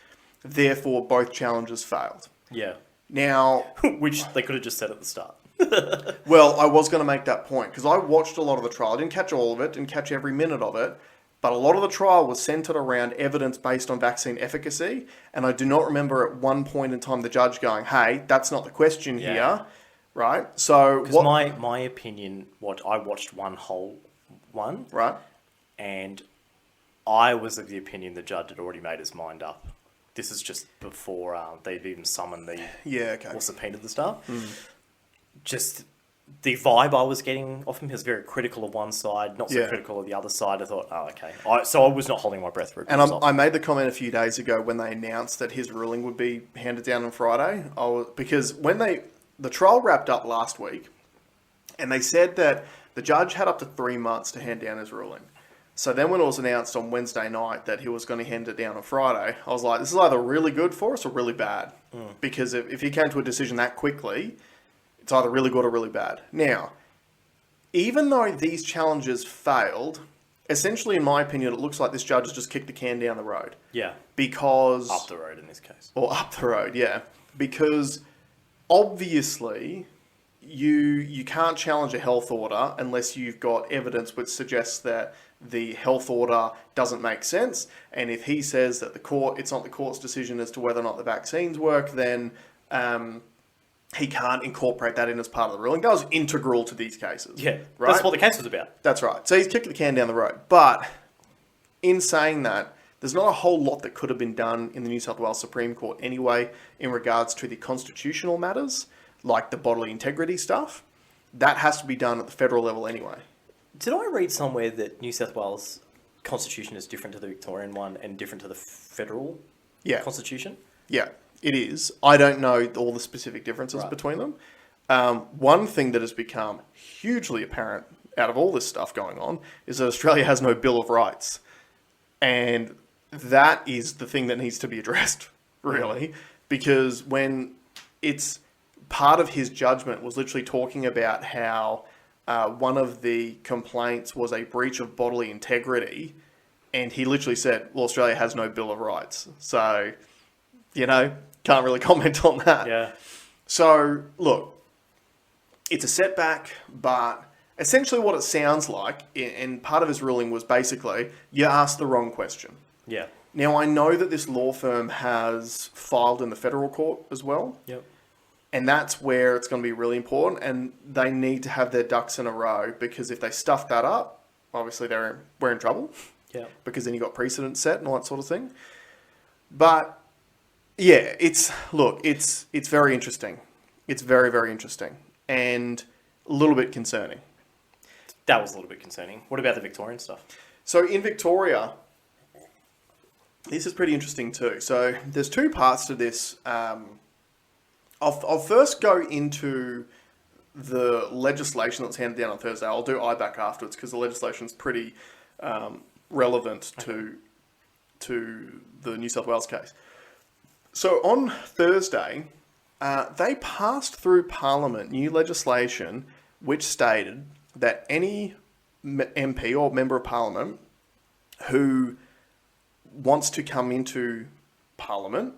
Therefore, both challenges failed. Yeah. Now, Which they could have just said at the start. well, I was going to make that point because I watched a lot of the trial. I didn't catch all of it, didn't catch every minute of it. But a lot of the trial was centered around evidence based on vaccine efficacy. And I do not remember at one point in time the judge going, hey, that's not the question here. Right? So, Because my opinion, I watched one whole one. Right. And I was of the opinion the judge had already made his mind up. This is just before they'd even summoned or subpoenaed the stuff. Just the vibe I was getting off him, he was very critical of one side, not so critical of the other side. I thought, oh, okay. So I was not holding my breath for it. And I made the comment a few days ago when they announced that his ruling would be handed down on Friday. Because when the trial wrapped up last week, and they said that the judge had up to 3 months to hand down his ruling. So then when it was announced on Wednesday night that he was going to hand it down on Friday, I was like, this is either really good for us or really bad. Because if he came to a decision that quickly, it's either really good or really bad. Now, even though these challenges failed, essentially, in my opinion, it looks like this judge has just kicked the can down the road. Yeah. Because... Up the road in this case. Or up the road, yeah. Because obviously... You can't challenge a health order unless you've got evidence which suggests that the health order doesn't make sense. And if he says that it's not the court's decision as to whether or not the vaccines work, then he can't incorporate that in as part of the ruling. That was integral to these cases. Yeah, right? That's what the case was about. That's right. So he's kicked the can down the road. But in saying that, there's not a whole lot that could have been done in the New South Wales Supreme Court anyway in regards to the constitutional matters, like the bodily integrity stuff. That has to be done at the federal level anyway. Did I read somewhere that New South Wales constitution is different to the Victorian one and different to the federal constitution? Yeah, it is. I don't know all the specific differences between them. One thing that has become hugely apparent out of all this stuff going on is that Australia has no Bill of Rights. And that is the thing that needs to be addressed, really, because when it's... Part of his judgment was literally talking about how one of the complaints was a breach of bodily integrity, and he literally said, well, Australia has no Bill of Rights. So, can't really comment on that. Yeah. So, look, it's a setback, but essentially what it sounds like, and part of his ruling was basically, you asked the wrong question. Yeah. Now, I know that this law firm has filed in the federal court as well. Yep. And that's where it's going to be really important, and they need to have their ducks in a row, because if they stuff that up, obviously we're in trouble. Yeah. Because then you've got precedent set and all that sort of thing. But yeah, it's very interesting. It's very, very interesting and a little bit concerning. That was a little bit concerning. What about the Victorian stuff? So in Victoria, this is pretty interesting too. So there's two parts to this. I'll first go into the legislation that's handed down on Thursday. I'll do IBAC afterwards because the legislation's pretty relevant to the New South Wales case. So on Thursday, they passed through Parliament new legislation which stated that any MP or Member of Parliament who wants to come into Parliament,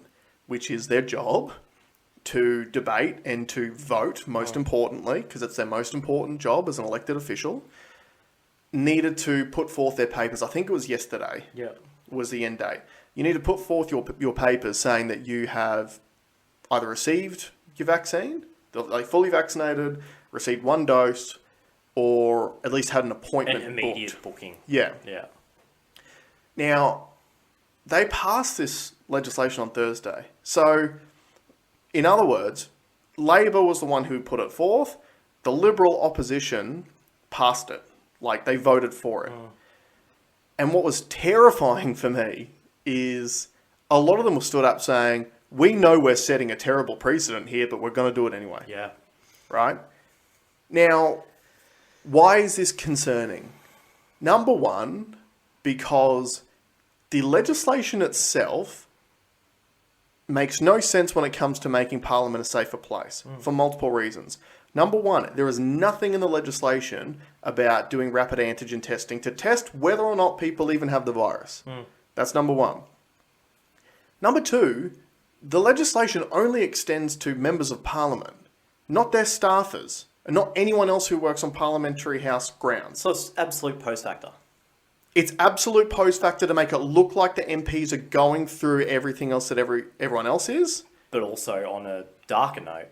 which is their job, to debate and to vote, most importantly, because it's their most important job as an elected official, needed to put forth their papers. I think it was yesterday. Yeah. Was the end date. You need to put forth your papers saying that you have either received your vaccine, like fully vaccinated, received one dose, or at least had an appointment An immediate booking. Yeah. Yeah. Now, they passed this legislation on Thursday. So, in other words, Labor was the one who put it forth. The Liberal opposition passed it. Like, they voted for it. And what was terrifying for me is a lot of them were stood up saying, we know we're setting a terrible precedent here, but we're going to do it anyway. Yeah. Right? Now, why is this concerning? Number one, because the legislation itself makes no sense when it comes to making Parliament a safer place for multiple reasons. Number one, there is nothing in the legislation about doing rapid antigen testing to test whether or not people even have the virus. That's number one. Number two, the legislation only extends to members of Parliament, not their staffers, and not anyone else who works on Parliamentary House grounds. So it's absolute post factor. It's absolute post factor to make it look like the MPs are going through everything else that everyone else is. But also, on a darker note,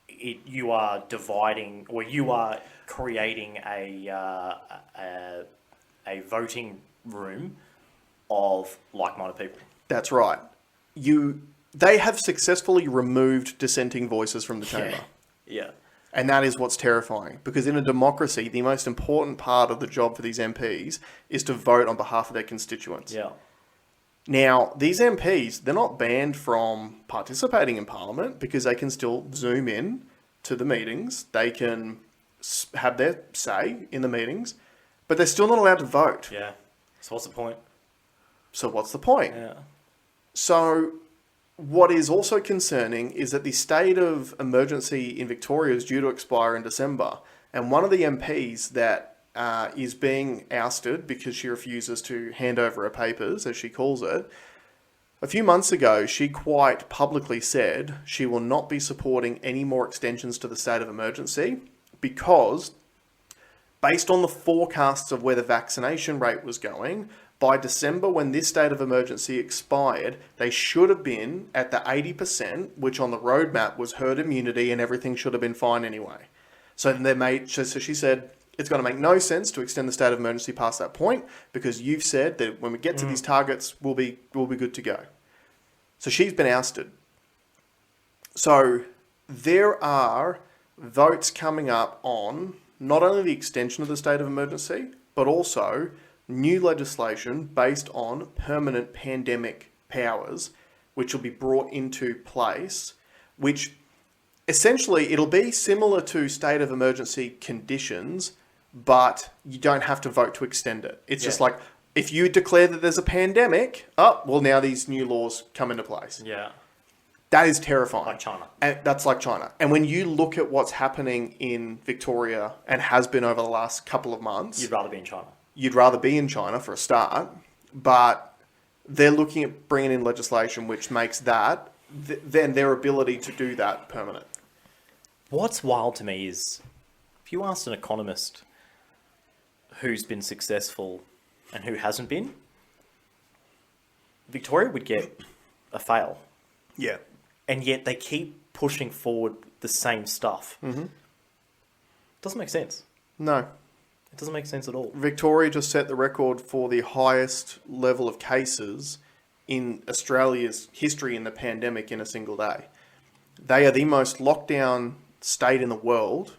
you are dividing, or you are creating a voting room of like-minded people. That's right. They have successfully removed dissenting voices from the chamber. Yeah. And that is what's terrifying. Because in a democracy, the most important part of the job for these MPs is to vote on behalf of their constituents. Yeah. Now, these MPs, they're not banned from participating in Parliament because they can still Zoom in to the meetings. They can have their say in the meetings, but they're still not allowed to vote. Yeah. So what's the point? So what's the point? Yeah. So what is also concerning is that the state of emergency in Victoria is due to expire in December. And one of the MPs that is being ousted because she refuses to hand over her papers, as she calls it, a few months ago, she quite publicly said she will not be supporting any more extensions to the state of emergency because, based on the forecasts of where the vaccination rate was going, by December, when this state of emergency expired, they should have been at the 80%, which on the roadmap was herd immunity and everything should have been fine anyway. So she said, it's going to make no sense to extend the state of emergency past that point because you've said that when we get to these targets, we'll be good to go. So she's been ousted. So there are votes coming up on not only the extension of the state of emergency, but also new legislation based on permanent pandemic powers, which will be brought into place, which essentially it'll be similar to state of emergency conditions, but you don't have to vote to extend it. It's just like, if you declare that there's a pandemic, now these new laws come into place. Yeah. That is terrifying. Like China. And that's like China. And when you look at what's happening in Victoria and has been over the last couple of months... You'd rather be in China. You'd rather be in China for a start, but they're looking at bringing in legislation which makes that, then their ability to do that permanent. What's wild to me is, if you asked an economist who's been successful and who hasn't been, Victoria would get a fail. Yeah. And yet they keep pushing forward the same stuff. Mm-hmm. Doesn't make sense. No. It doesn't make sense at all. Victoria just set the record for the highest level of cases in Australia's history in the pandemic in a single day. They are the most locked down state in the world.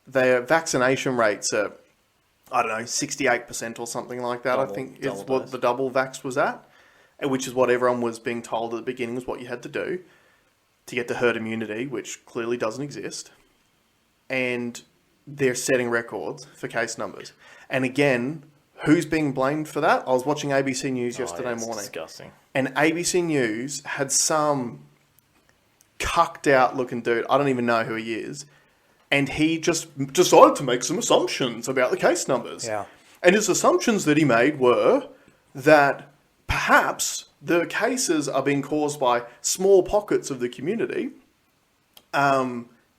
Their vaccination rates are, 68% or something like that, I think is what the double vax was at, which is what everyone was being told at the beginning was what you had to do to get to herd immunity, which clearly doesn't exist. And they're setting records for case numbers. And again, who's being blamed for that? I was watching ABC News yesterday morning. Disgusting. And ABC News had some cucked out looking dude, I don't even know who he is, and he just decided to make some assumptions about the case numbers. Yeah. And his assumptions that he made were that perhaps the cases are being caused by small pockets of the community.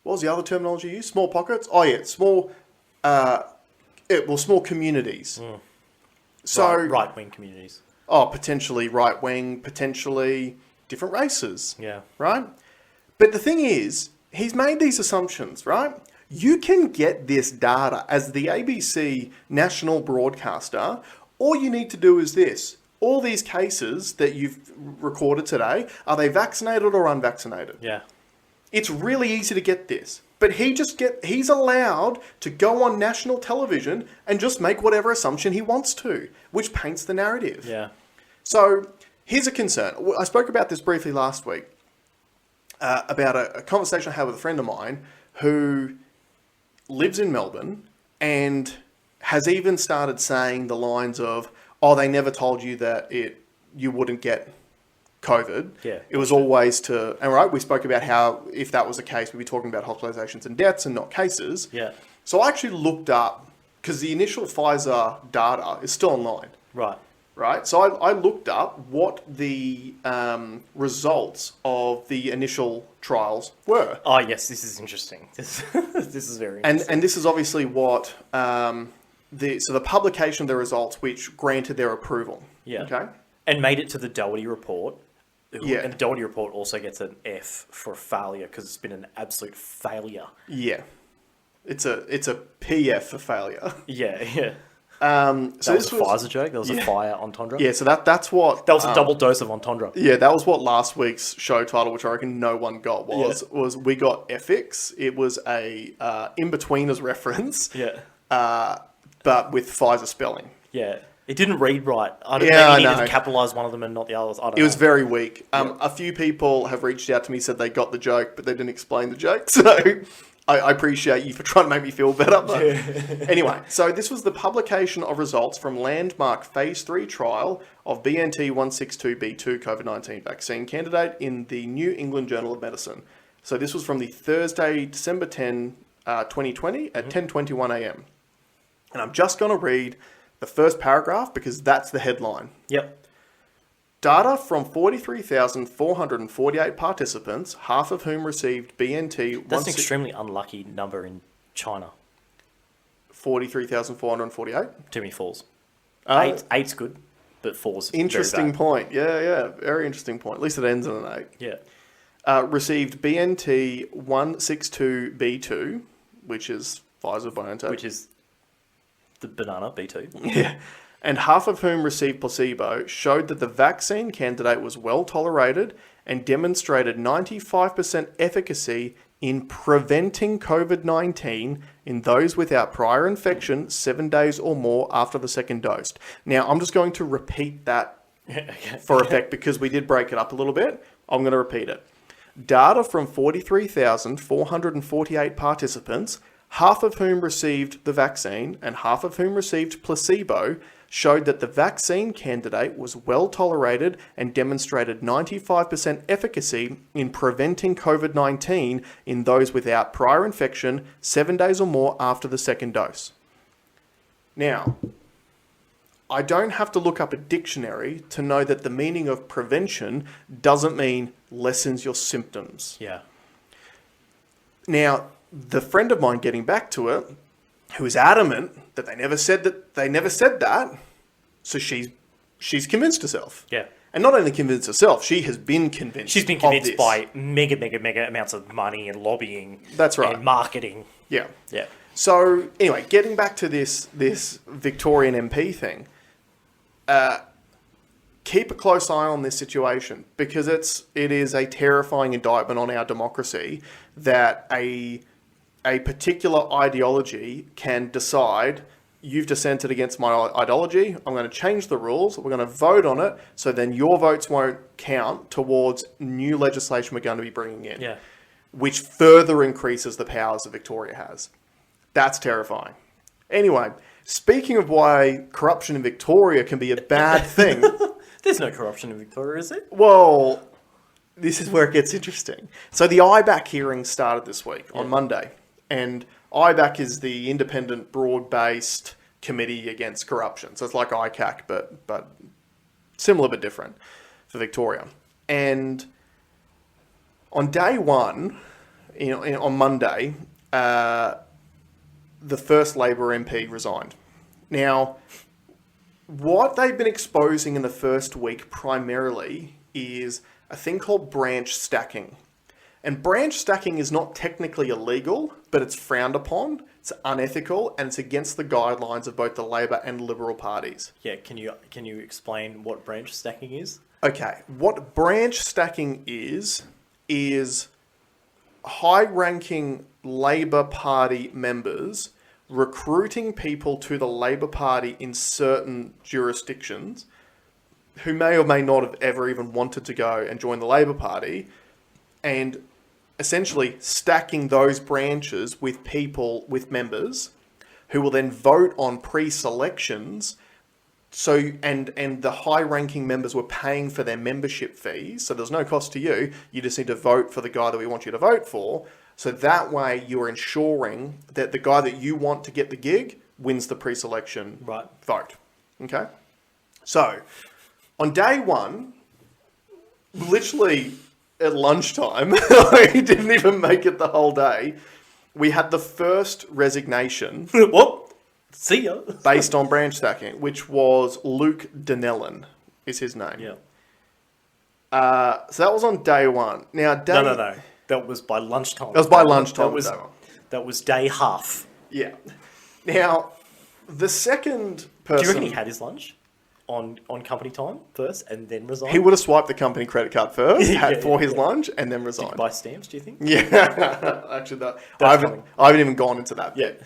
What was the other terminology used? Small pockets? Oh yeah, small communities. Mm. So right-wing communities. Oh, potentially right-wing, potentially different races. Yeah. Right? But the thing is, he's made these assumptions, right? You can get this data as the ABC national broadcaster. All you need to do is this. All these cases that you've recorded today, are they vaccinated or unvaccinated? Yeah. It's really easy to get this. But he's allowed to go on national television and just make whatever assumption he wants to, which paints the narrative. Yeah. So here's a concern. I spoke about this briefly last week, about a conversation I had with a friend of mine who lives in Melbourne and has even started saying the lines of, oh, they never told you that you wouldn't get COVID. Yeah. It was always and right, we spoke about how if that was the case, we'd be talking about hospitalizations and deaths and not cases. Yeah. So I actually looked up, because the initial Pfizer data is still online. Right. Right. So I looked up what the results of the initial trials were. Oh, yes, this is interesting. This is very interesting. And this is obviously what the publication of the results which granted their approval. Yeah. Okay. And made it to the Doherty report. Yeah. And the Doherty report also gets an F for failure because it's been an absolute failure. Yeah. It's a PF for failure. Yeah, yeah. So that was a Pfizer joke. There was a fire entendre. Yeah, so that's what... That was a double dose of entendre. Yeah, that was what last week's show title, which I reckon no one got, was we got FX. It was a in-betweeners reference. Yeah. But with Pfizer spelling. Yeah. It didn't read right. Maybe he needed to capitalise one of them and not the others. I don't know. It was very weak. A few people have reached out to me, said they got the joke, but they didn't explain the joke. So I appreciate you for trying to make me feel better. But anyway, so this was the publication of results from landmark phase 3 trial of BNT162b2 COVID-19 vaccine candidate in the New England Journal of Medicine. So this was from the Thursday, December 10, 2020 at 10:21 a.m. And I'm just going to read the first paragraph because that's the headline. Yep. Data from 43,448 participants, half of whom received BNT... That's an extremely unlucky number in China. 43,448? Too many fours. Uh, Eight's good, but four's Interesting very bad. point. Yeah. Very interesting point. At least it ends in an 8. Yeah. Received BNT 162b2, which is Pfizer BioNTech. Which is the banana, B2. Yeah. And half of whom received placebo, showed that the vaccine candidate was well tolerated and demonstrated 95% efficacy in preventing COVID-19 in those without prior infection 7 days or more after the second dose. Now, I'm just going to repeat that for effect because we did break it up a little bit. I'm going to repeat it. Data from 43,448 participants, half of whom received the vaccine and half of whom received placebo, showed that the vaccine candidate was well tolerated and demonstrated 95% efficacy in preventing COVID-19 in those without prior infection 7 days or more after the second dose. Now, I don't have to look up a dictionary to know that the meaning of prevention doesn't mean lessens your symptoms. Yeah. Now, the friend of mine, getting back to it, who is adamant that they never said that, so she's convinced herself. Yeah. And not only convinced herself, she has been convinced. She's been of convinced this. by mega amounts of money and lobbying. That's right. And marketing. Yeah. Yeah. So anyway, getting back to this Victorian MP thing, keep a close eye on this situation because it is a terrifying indictment on our democracy that a particular ideology can decide you've dissented against my ideology. I'm going to change the rules. We're going to vote on it. So then your votes won't count towards new legislation we're going to be bringing in, Yeah. which further increases the powers that Victoria has. That's terrifying. Anyway, speaking of why corruption in Victoria can be a bad thing. There's no corruption in Victoria, is there? Well, this is where it gets interesting. So the IBAC hearings started this week on Monday. And IBAC is the independent, broad-based committee against corruption. So it's like ICAC, but similar but different for Victoria. And on day one, on Monday, the first Labor MP resigned. Now, what they've been exposing in the first week primarily is a thing called branch stacking. And branch stacking is not technically illegal, but it's frowned upon, it's unethical, and it's against the guidelines of both the Labor and Liberal parties. Yeah, can you explain what branch stacking is? Okay, what branch stacking is high-ranking Labor Party members recruiting people to the Labor Party in certain jurisdictions who may or may not have ever even wanted to go and join the Labor Party, and essentially stacking those branches with members who will then vote on pre-selections. So, and the high-ranking members were paying for their membership fees, so there's no cost to you. You just need to vote for the guy that we want you to vote for. So that way you are ensuring that the guy that you want to get the gig wins the pre-selection vote. Okay? So, on day one, literally at lunchtime, he didn't even make it the whole day, we had the first resignation. What? See ya. Based on branch stacking, which was Luke Donnellan, is his name. Yeah. So that was on day one. Now, No. That was by lunchtime. That was by lunchtime. That was day half. Yeah. Now, the second Do person... you reckon he had his lunch on company time first and then resigned? He would have swiped the company credit card first for his yeah. lunch and then Did resigned. he buy stamps, do you think? Yeah. Actually, I haven't even gone into that Yeah. bit.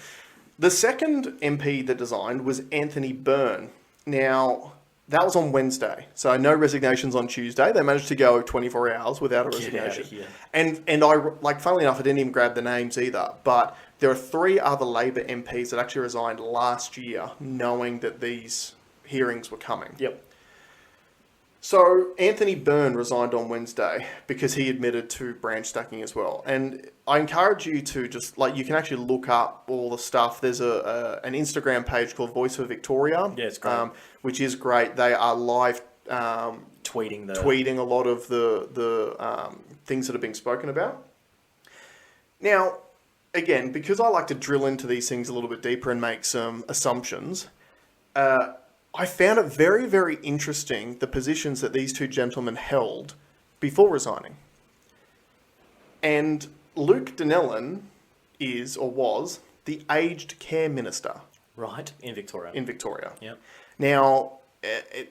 The second MP that resigned was Anthony Byrne. Now, That was on Wednesday. So no resignations on Tuesday. They managed to go 24 hours without a resignation. Get out of here. And I, like, funnily enough, I didn't even grab the names either. But there are 3 other Labor MPs that actually resigned last year knowing that these hearings were coming. Yep. So Anthony Byrne resigned on Wednesday because he admitted to branch stacking as well. And I encourage you to just, like, you can actually look up all the stuff. There's an Instagram page called Voice for Victoria. Yeah, it's great. Which is great. They are live tweeting a lot of the things that are being spoken about. Now, again, because I like to drill into these things a little bit deeper and make some assumptions, I found it very, very interesting, the positions that these 2 gentlemen held before resigning. And Luke Donnellan is, or was, the aged care minister. Right, in Victoria. Yep. Now,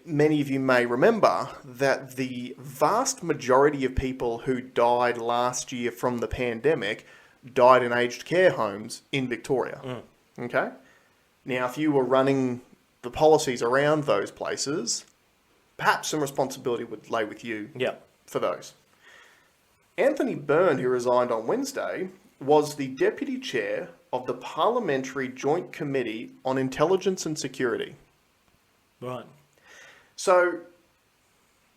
many of you may remember that the vast majority of people who died last year from the pandemic died in aged care homes in Victoria. Okay? Now, if you were running the policies around those places, perhaps some responsibility would lay with you for those. Anthony Byrne, who resigned on Wednesday, was the deputy chair of the Parliamentary Joint Committee on Intelligence and Security. Right. So,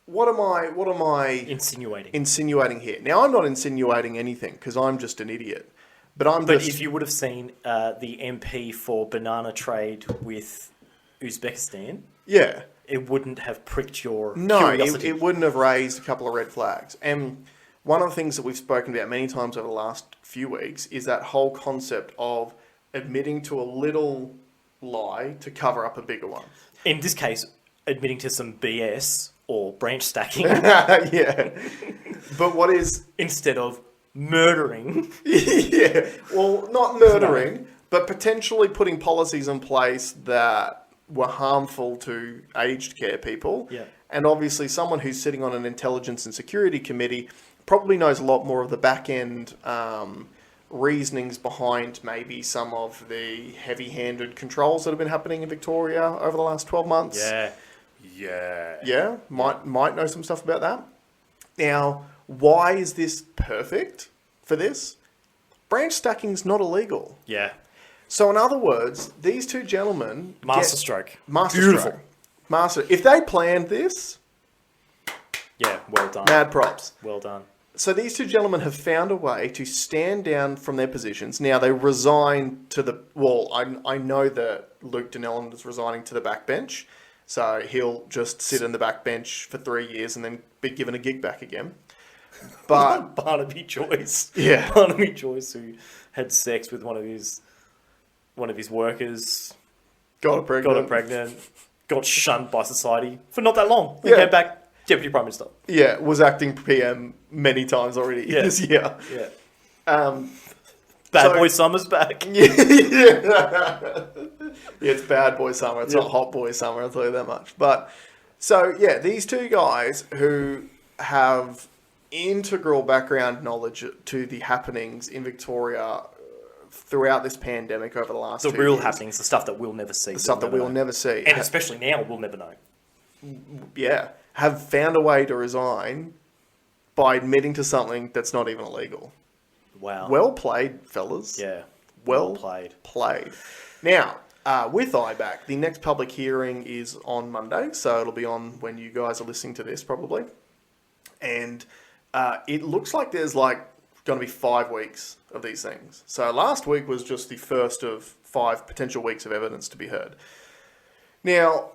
what am I insinuating here? Now, I'm not insinuating anything because I'm just an idiot. But if you would have seen the MP for banana trade with Uzbekistan, it wouldn't have pricked your curiosity. It wouldn't have raised a couple of red flags. And one of the things that we've spoken about many times over the last few weeks is that whole concept of admitting to a little lie to cover up a bigger one. In this case, admitting to some BS or branch stacking. Yeah. But what is... Instead of murdering. Yeah. Well, not murdering, but potentially putting policies in place that were harmful to aged care people. Yeah. And obviously someone who's sitting on an intelligence and security committee probably knows a lot more of the back end reasonings behind maybe some of the heavy-handed controls that have been happening in Victoria over the last 12 months. Yeah, might know some stuff about that. Now, why is this perfect for this? Branch stacking's not illegal. Yeah. So in other words, these 2 gentlemen... Masterstroke. Beautiful. If they planned this... Yeah, well done. Mad props. Well done. So these 2 gentlemen have found a way to stand down from their positions. Now, they resign to the... Well, I know that Luke Donnellan is resigning to the backbench. So he'll just sit in the backbench for 3 years and then be given a gig back again. But... Barnaby Joyce. Yeah. Barnaby Joyce, who had sex with one of his workers, got her pregnant, got shunned by society for not that long. Then came back Deputy Prime Minister. Yeah, was acting PM many times already this year. Yeah. Bad Boy Summer's back. Yeah, it's Bad Boy Summer. It's not Hot Boy Summer, I'll tell you that much. But, so, yeah, these 2 guys who have integral background knowledge to the happenings in Victoria throughout this pandemic over the last 2 years. The real happenings, the stuff that we'll never see. The stuff that we'll never see. And especially now, we'll never know. Yeah. Have found a way to resign by admitting to something that's not even illegal. Wow. Well played, fellas. Yeah. Well played. Now, with IBAC, the next public hearing is on Monday, so it'll be on when you guys are listening to this, probably. And it looks like there's going to be 5 weeks of these things. So last week was just the first of 5 potential weeks of evidence to be heard. Now,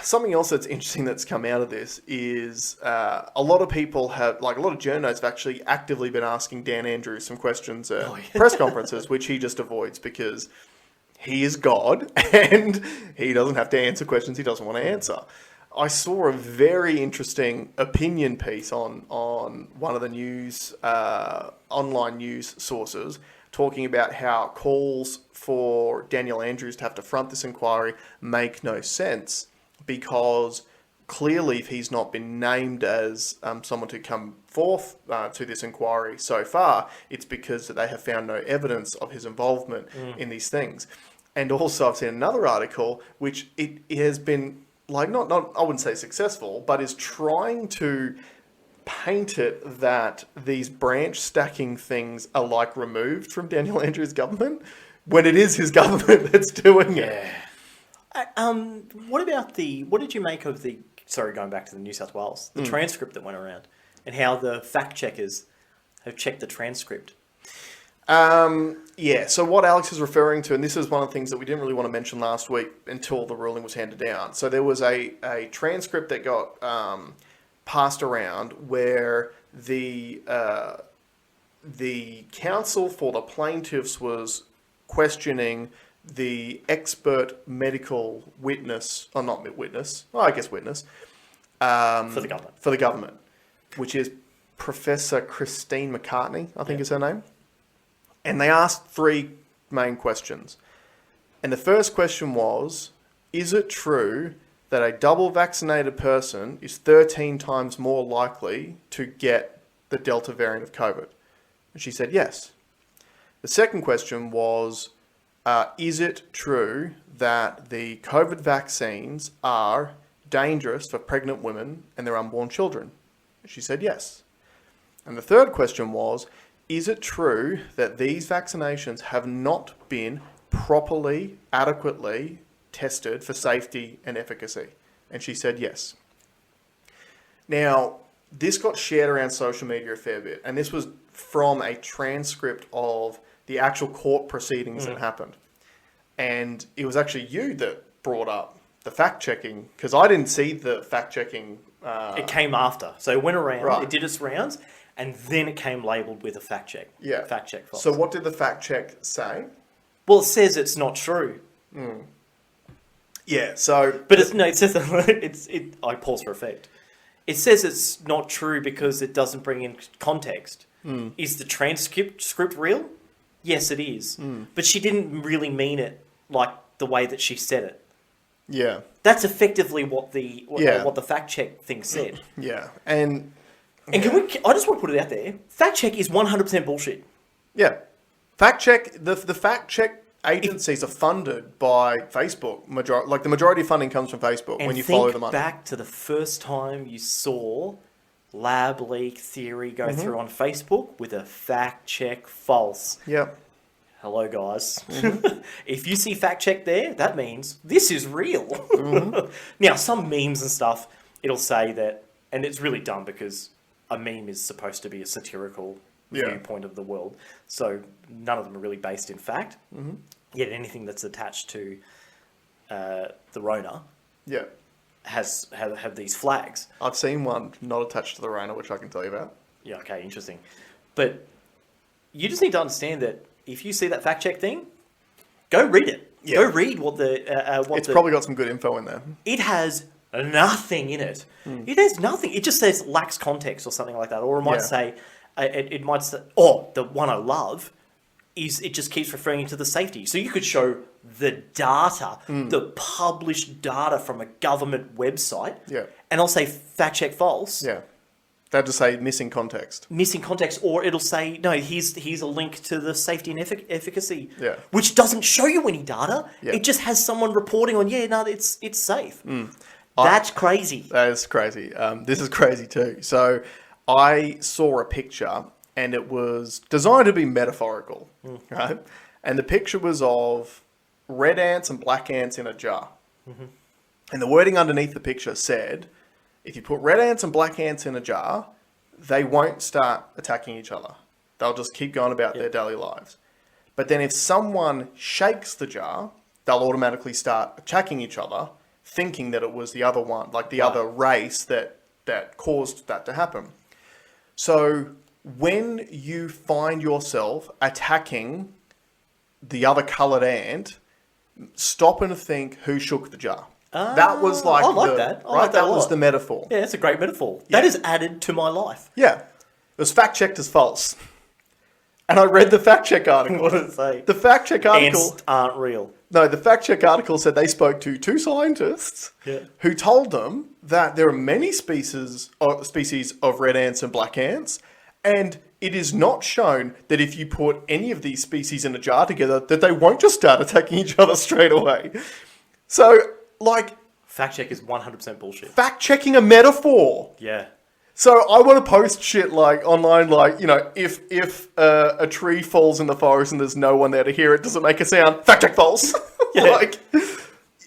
something else that's interesting that's come out of this is a lot of people have, a lot of journos have actually actively been asking Dan Andrews some questions at press conferences, which he just avoids because he is God and he doesn't have to answer questions he doesn't want to answer. I saw a very interesting opinion piece on one of the news, online news sources, talking about how calls for Daniel Andrews to have to front this inquiry make no sense because clearly if he's not been named as someone to come forth to this inquiry so far, it's because they have found no evidence of his involvement in these things. And also I've seen another article which it has been like not I wouldn't say successful, but is trying to paint it that these branch stacking things are like removed from Daniel Andrews' government when it is his government that's doing it. What did you make of going back to the New South Wales, the transcript that went around and how the fact checkers have checked the transcript? So what Alex is referring to, and this is one of the things that we didn't really want to mention last week until the ruling was handed down. So there was a transcript that got passed around where the counsel for the plaintiffs was questioning the expert medical witness, or not witness, witness, For the government. which is Professor Christine McCartney, I think is her name. And they asked 3 main questions. And the first question was, is it true that a double vaccinated person is 13 times more likely to get the Delta variant of COVID? And she said yes. The second question was, is it true that the COVID vaccines are dangerous for pregnant women and their unborn children? And she said yes. And the third question was, is it true that these vaccinations have not been properly, adequately tested for safety and efficacy? And she said yes. Now, this got shared around social media a fair bit, and this was from a transcript of the actual court proceedings that happened. And it was actually you that brought up the fact-checking, because I didn't see the fact-checking. It came after. So it went around, Right. It did its rounds, and then it came labelled with a fact check. Yeah. Fact check false. So what did the fact-check say? Well, it says it's not true. Yeah, so... But it says I pause for effect. It says it's not true because it doesn't bring in context. Is the transcript real? Yes, it is. But she didn't really mean it like the way that she said it. Yeah. That's effectively what the fact check thing said. Yeah, and I just want to put it out there. Fact check is 100% bullshit. yeah, fact check. The fact check agencies are funded by Facebook. The majority of funding comes from Facebook And when you follow the money. back to the first time you saw lab leak theory go through on Facebook with a fact check false. Yep. Hello, guys. If you see fact check there, that means this is real. Now, some memes and stuff, it'll say that, and it's really dumb because a meme is supposed to be a satirical viewpoint of the world. So none of them are really based in fact. Yet anything that's attached to the Rona Yeah. have these flags. I've seen one not attached to the Rona, which I can tell you about. Yeah, okay, interesting. But you just need to understand that if you see that fact check thing, go read it. Yeah. Go read what It's probably got some good info in there. It has nothing in it. It has nothing. It just says lacks context or something like that. Or it might say, it might say, the one I love is it just keeps referring to the safety. So you could show the data, the published data from a government website. Yeah. And I'll say fact check false. Yeah. They'll just say missing context. Missing context, or it'll say, no, here's a link to the safety and efficacy. Yeah. Which doesn't show you any data. Yeah. It just has someone reporting on, it's safe. That's crazy. That is crazy. This is crazy too. So I saw a picture and it was designed to be metaphorical, right? And the picture was of red ants and black ants in a jar. And the wording underneath the picture said, if you put red ants and black ants in a jar, they won't start attacking each other. They'll just keep going about their daily lives. But then if someone shakes the jar, they'll automatically start attacking each other, thinking that it was the other one, like the other race that caused that to happen. So when you find yourself attacking the other coloured ant, stop and think who shook the jar. That was like I like that. I right? like that a was lot. the metaphor. Yeah, it's a great metaphor. Yeah. That is added to my life. Yeah. It was fact checked as false. And I read the fact check article. What did it say? The fact check article. Ants aren't real. No, the fact check article said they spoke to 2 scientists who told them that there are many species of red ants and black ants, and it is not shown that if you put any of these species in a jar together, that they won't just start attacking each other straight away. So, like, Fact check is 100% bullshit. Fact checking a metaphor. Yeah. So I want to post shit like online, like, you know, if a tree falls in the forest and there's no one there to hear it, does it make a sound? Fact check false. Yeah. Like,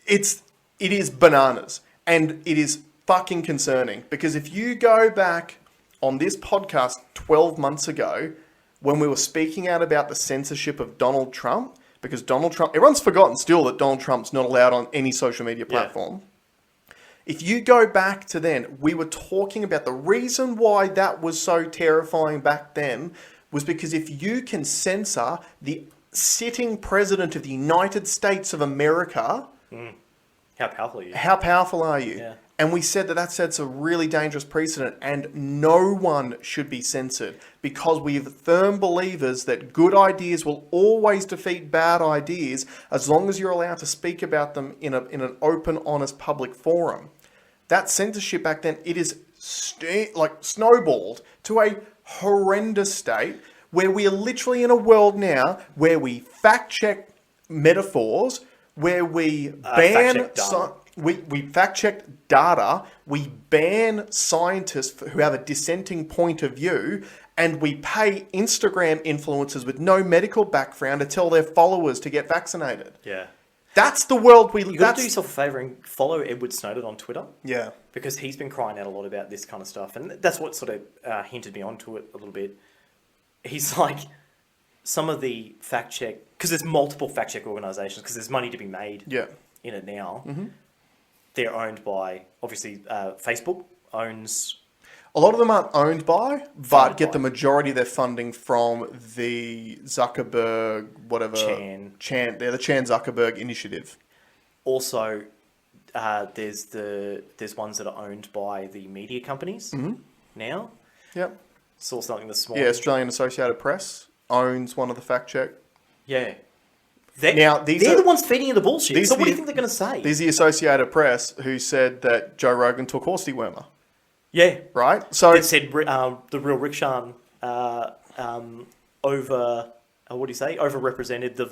it is bananas, and it is fucking concerning, because if you go back on this podcast 12 months ago, when we were speaking out about the censorship of Donald Trump, because Donald Trump, everyone's forgotten still that Donald Trump's not allowed on any social media platform. Yeah. If you go back to then, we were talking about the reason why that was so terrifying back then was because if you can censor the sitting president of the United States of America... How powerful are you? How powerful are you? Yeah. And we said that sets a really dangerous precedent, and no one should be censored, because we are firm believers that good ideas will always defeat bad ideas as long as you're allowed to speak about them in an open, honest public forum. That censorship back then, it is snowballed to a horrendous state where we are literally in a world now where we fact check metaphors, where we ban... We fact-check data, we ban scientists who have a dissenting point of view, and we pay Instagram influencers with no medical background to tell their followers to get vaccinated. Yeah. That's the world we... You've got to do yourself a favour and follow Edward Snowden on Twitter. Yeah. Because he's been crying out a lot about this kind of stuff, and that's what sort of hinted me onto it a little bit. He's like, some of the fact-check... Because there's multiple fact-check organisations, because there's money to be made in it now. Mm-hmm. They're owned by, obviously, Facebook owns... A lot of them aren't owned by, but get the majority of their funding from the Zuckerberg, whatever... They're the Chan Zuckerberg Initiative. Also, there's ones that are owned by the media companies now. Yep. Saw something this morning. Yeah, Australian Associated Press owns one of the fact-check. Yeah. They're the ones feeding you the bullshit. So what do you think they're going to say? These are the Associated Press who said that Joe Rogan took horse dewormer. Yeah. Right? So it said the real Rickshaw overrepresented the...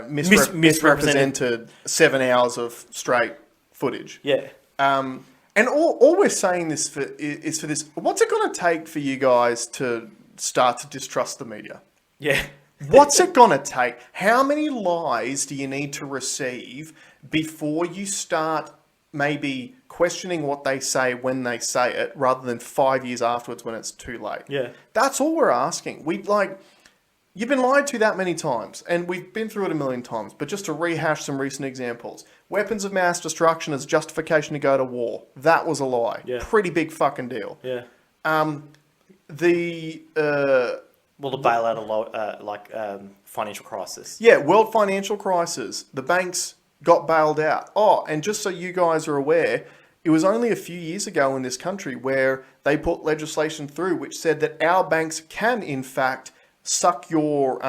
misrepresented 7 hours of straight footage. Yeah. And all we're saying is for this. What's it going to take for you guys to start to distrust the media? Yeah. What's it going to take? How many lies do you need to receive before you start maybe questioning what they say when they say it, rather than 5 years afterwards when it's too late? Yeah. That's all we're asking. You've been lied to that many times, and we've been through it a million times, but just to rehash some recent examples. Weapons of mass destruction as justification to go to war. That was a lie. Yeah. Pretty big fucking deal. Yeah. The bailout of financial crisis. Yeah, world financial crisis. The banks got bailed out. Oh, and just so you guys are aware, it was only a few years ago in this country where they put legislation through which said that our banks can, in fact, suck your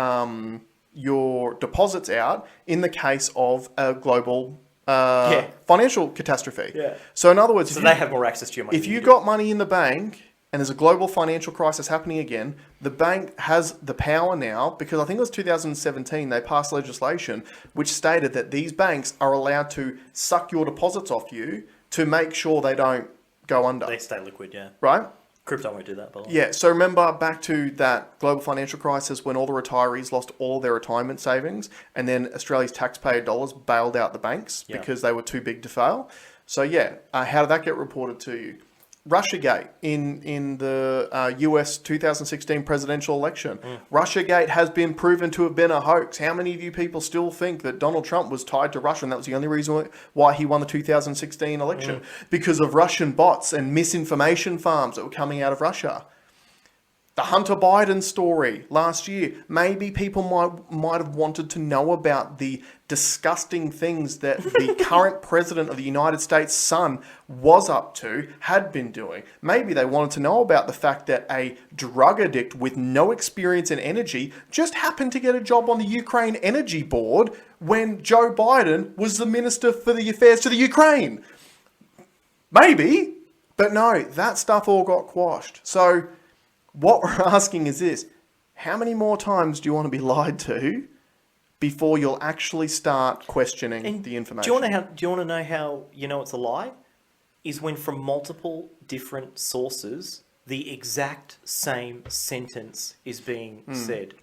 deposits out in the case of a global financial catastrophe. Yeah. So in other words, they have more access to your money. If you got money in the bank and there's a global financial crisis happening again, the bank has the power now, because I think it was 2017, they passed legislation which stated that these banks are allowed to suck your deposits off you to make sure they don't go under. They stay liquid, yeah. Right? Crypto won't do that, by the way. Yeah, so remember back to that global financial crisis when all the retirees lost all their retirement savings, and then Australia's taxpayer dollars bailed out the banks because they were too big to fail. So yeah, how did that get reported to you? Russiagate in the US 2016 presidential election. Russiagate has been proven to have been a hoax. How many of you people still think that Donald Trump was tied to Russia and that was the only reason why he won the 2016 election? Because of Russian bots and misinformation farms that were coming out of Russia. The Hunter Biden story last year. Maybe people might have wanted to know about the disgusting things that the current president of the United States' son was up to, had been doing. Maybe they wanted to know about the fact that a drug addict with no experience in energy just happened to get a job on the Ukraine Energy Board when Joe Biden was the Minister for the Affairs to the Ukraine. Maybe, but no, that stuff all got quashed. So what we're asking is this: how many more times do you want to be lied to before you'll actually start questioning the information. Do you want to know how you know it's a lie? Is when from multiple different sources, the exact same sentence is being said.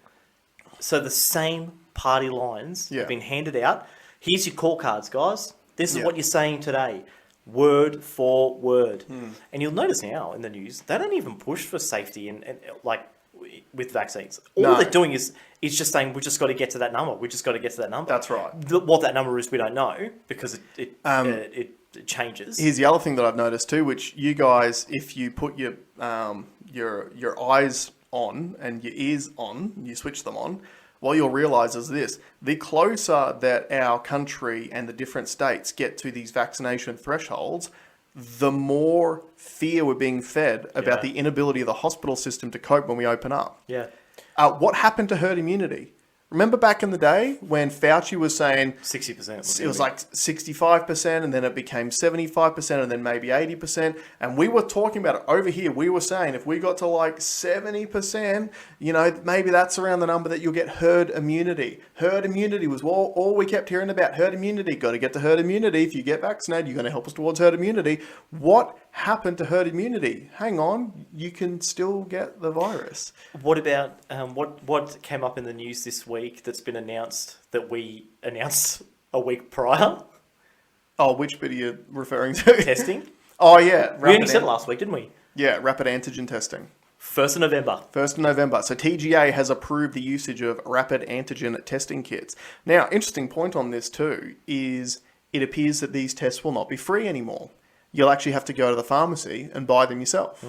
So the same party lines have been handed out. Here's your call cards, guys. This is what you're saying today. Word for word. And you'll notice now in the news, they don't even push for safety and like with vaccines. All they're doing is just saying, we just got to get to that number. We just got to get to that number. That's right. What that number is, we don't know because it changes. Here's the other thing that I've noticed too, which you guys, if you put your eyes on and your ears on, you switch them on, what you'll realise is this: the closer that our country and the different states get to these vaccination thresholds, the more fear we're being fed about the inability of the hospital system to cope when we open up. Yeah. What happened to herd immunity? Remember back in the day when Fauci was saying 60%? It was like 65%, and then it became 75%, and then maybe 80%. And we were talking about it over here. We were saying if we got to like 70%, maybe that's around the number that you'll get herd immunity. Herd immunity was all we kept hearing about. Herd immunity. Got to get to herd immunity. If you get vaccinated, you're going to help us towards herd immunity. What happened to herd immunity? Hang on, you can still get the virus. What about what came up in the news this week that's been announced that we announced a week prior? Oh, which bit are you referring to? Testing. Oh yeah, We only said it last week, didn't we? Yeah, rapid antigen testing. 1st of November. 1st of November. So TGA has approved the usage of rapid antigen testing kits. Now, interesting point on this too is it appears that these tests will not be free anymore. You'll actually have to go to the pharmacy and buy them yourself.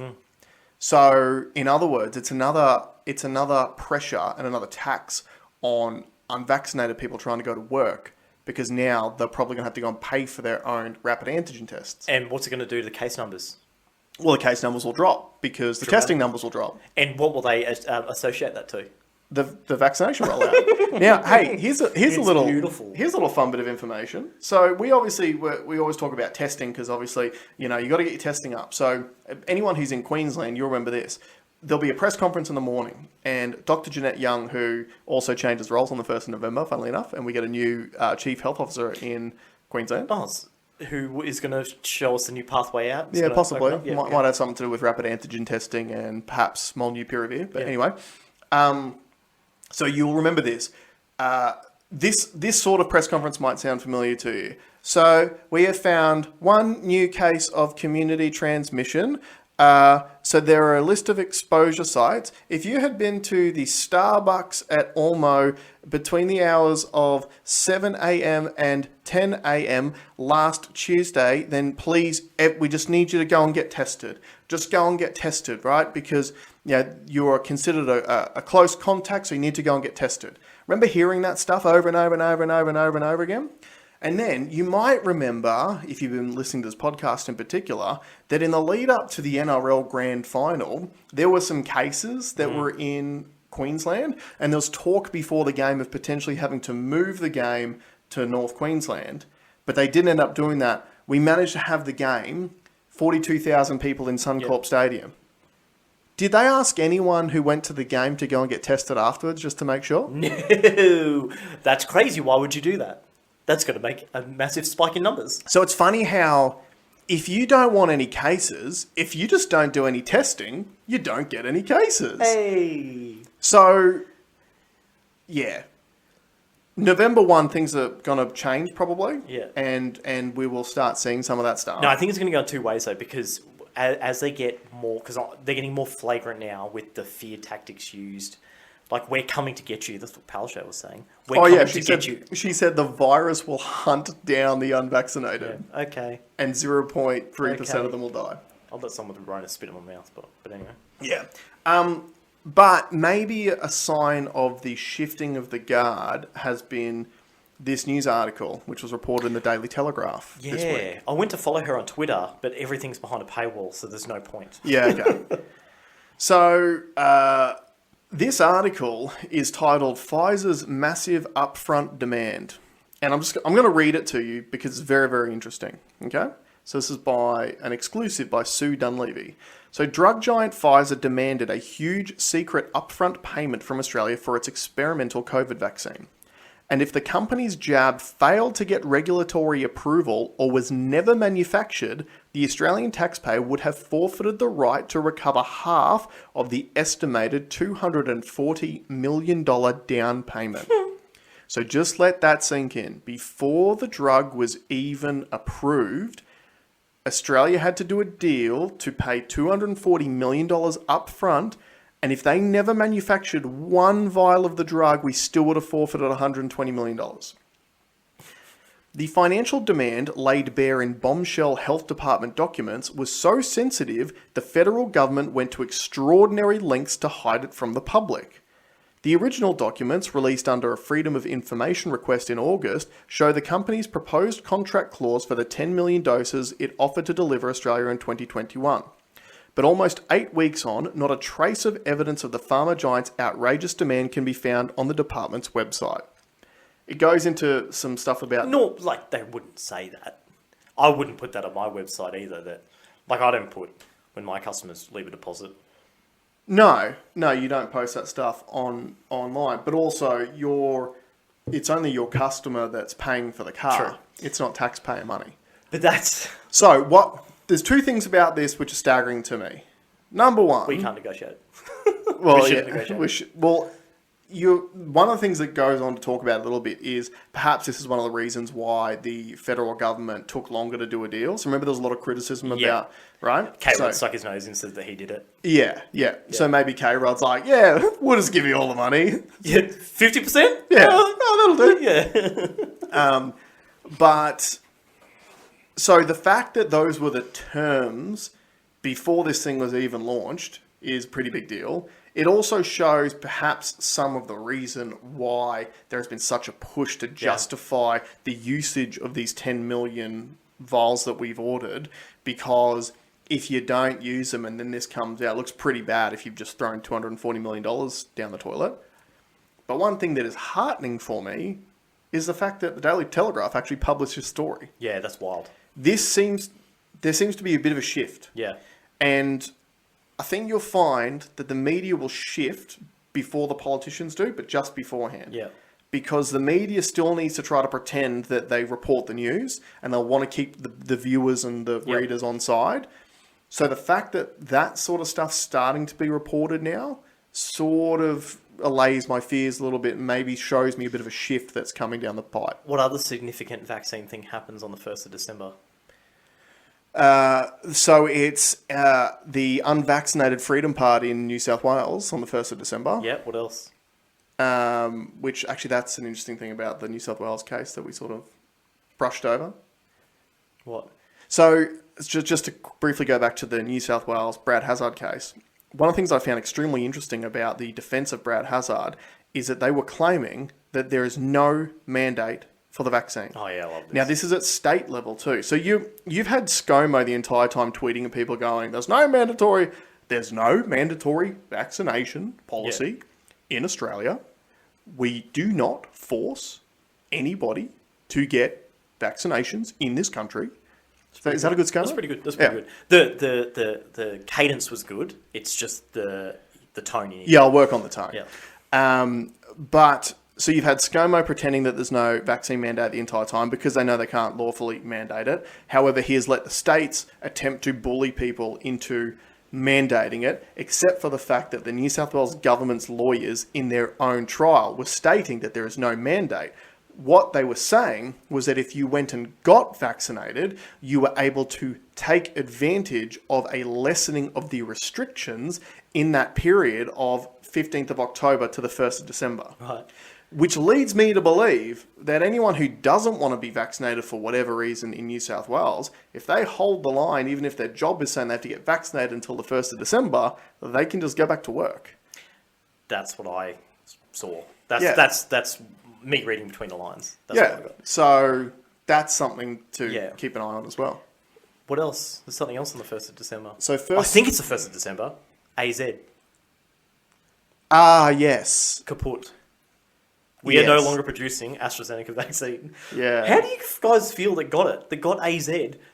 So, in other words, it's another pressure and another tax on unvaccinated people trying to go to work, because now they're probably going to have to go and pay for their own rapid antigen tests. And what's it going to do to the case numbers? Well, the case numbers will drop because the testing numbers will drop. And what will they associate that to? The vaccination rollout. Now, hey, here's a little fun bit of information. So we always talk about testing because obviously you got to get your testing up. So anyone who's in Queensland, you'll remember this. There'll be a press conference in the morning, and Dr. Jeanette Young, who also changes roles on the 1st of November, funnily enough, and we get a new chief health officer in Queensland. Who is going to show us the new pathway out? Yeah, possibly. Might have something to do with rapid antigen testing and perhaps small new peer review. But anyway. So you'll remember this. This sort of press conference might sound familiar to you. So we have found one new case of community transmission. So there are a list of exposure sites. If you had been to the Starbucks at Ormeau between the hours of 7 a.m. and 10 a.m. last Tuesday, then please, we just need you to go and get tested. Just go and get tested, right? Because you are considered a close contact, so you need to go and get tested. Remember hearing that stuff over and over and over and over and over and over again? And then you might remember, if you've been listening to this podcast in particular, that in the lead up to the NRL Grand Final, there were some cases that were in Queensland, and there was talk before the game of potentially having to move the game to North Queensland, but they didn't end up doing that. We managed to have the game, 42,000 people in Suncorp Stadium. Did they ask anyone who went to the game to go and get tested afterwards just to make sure? No, that's crazy. Why would you do that? That's going to make a massive spike in numbers. So it's funny how if you don't want any cases, if you just don't do any testing, you don't get any cases. Hey. So, yeah. November 1, things are going to change probably. Yeah. And we will start seeing some of that stuff. No, I think it's going to go two ways though, because as they get more, because they're getting more flagrant now with the fear tactics used. Like, we're coming to get you. That's what Palaszczuk was saying. She said the virus will hunt down the unvaccinated. Yeah. Okay. And 0.3% of them will die. I'll let someone with Rona spit in my mouth, but anyway. Yeah. But maybe a sign of the shifting of the guard has been this news article, which was reported in the Daily Telegraph this week. I went to follow her on Twitter, but everything's behind a paywall, so there's no point. Yeah, okay. So, this article is titled Pfizer's Massive Upfront Demand. And I'm going to read it to you because it's very, very interesting. Okay? So this is by an exclusive by Sue Dunleavy. So drug giant Pfizer demanded a huge secret upfront payment from Australia for its experimental COVID vaccine. and if the company's jab failed to get regulatory approval or was never manufactured, the Australian taxpayer would have forfeited the right to recover half of the estimated $240 million down payment. So just let that sink in. Before the drug was even approved, Australia had to do a deal to pay $240 million up front, and if they never manufactured one vial of the drug, we still would have forfeited $120 million. The financial demand laid bare in bombshell health department documents was so sensitive, the federal government went to extraordinary lengths to hide it from the public. The original documents, released under a Freedom of Information request in August, show the company's proposed contract clause for the 10 million doses it offered to deliver Australia in 2021. But almost 8 weeks on, not a trace of evidence of the pharma giant's outrageous demand can be found on the department's website. It goes into some stuff about... No, like, they wouldn't say that. I wouldn't put that on my website either. That, like, I don't put when my customers leave a deposit. No, you don't post that stuff online. But also, it's only your customer that's paying for the car. True. It's not taxpayer money. But that's... So, there's two things about this which are staggering to me. Number one... We can't negotiate. Well, we shouldn't negotiate. One of the things that goes on to talk about a little bit is perhaps this is one of the reasons why the federal government took longer to do a deal. So remember, there was a lot of criticism about, right? K-Rod stuck his nose and said that he did it. Yeah. So maybe K-Rod's like, yeah, we'll just give you all the money. Yeah, 50%? Yeah, that'll do. Yeah. But so the fact that those were the terms before this thing was even launched is a pretty big deal. It also shows perhaps some of the reason why there's been such a push to justify the usage of these 10 million vials that we've ordered, because if you don't use them and then this comes out, it looks pretty bad if you've just thrown $240 million down the toilet. But one thing that is heartening for me is the fact that the Daily Telegraph actually published this story. Yeah, that's wild. There seems to be a bit of a shift. Yeah. And I think you'll find that the media will shift before the politicians do, but just beforehand. Yeah. Because the media still needs to try to pretend that they report the news, and they'll want to keep the viewers and the readers on side. So the fact that that sort of stuff's starting to be reported now sort of allays my fears a little bit, and maybe shows me a bit of a shift that's coming down the pipe. What other significant vaccine thing happens on the 1st of December? So it's the Unvaccinated Freedom Party in New South Wales on the 1st of December. Yeah, what else? Which actually, that's an interesting thing about the New South Wales case that we sort of brushed over. What? So just to briefly go back to the New South Wales Brad Hazzard case, one of the things I found extremely interesting about the defence of Brad Hazzard is that they were claiming that there is no mandate for the vaccine. Oh yeah, I love this. Now, this is at state level too. So you've had ScoMo the entire time tweeting at people going, there's no mandatory vaccination policy in Australia. We do not force anybody to get vaccinations in this country. Is that a good ScoMo? That's pretty good. That's pretty good. The cadence was good. It's just the tone. Yeah, I'll work on the tone. Yeah. But so you've had ScoMo pretending that there's no vaccine mandate the entire time because they know they can't lawfully mandate it. However, he has let the states attempt to bully people into mandating it, except for the fact that the New South Wales government's lawyers in their own trial were stating that there is no mandate. What they were saying was that if you went and got vaccinated, you were able to take advantage of a lessening of the restrictions in that period of 15th of October to the 1st of December. Right. Which leads me to believe that anyone who doesn't want to be vaccinated for whatever reason in New South Wales, if they hold the line, even if their job is saying they have to get vaccinated until the 1st of December, they can just go back to work. That's what I saw. That's me reading between the lines. That's what I got. So that's something to keep an eye on as well. What else? There's something else on the 1st of December. So I think it's the 1st of December. AZ. Ah, yes. Kaput. We are no longer producing AstraZeneca vaccine. Yeah. How do you guys feel that got it? That got AZ?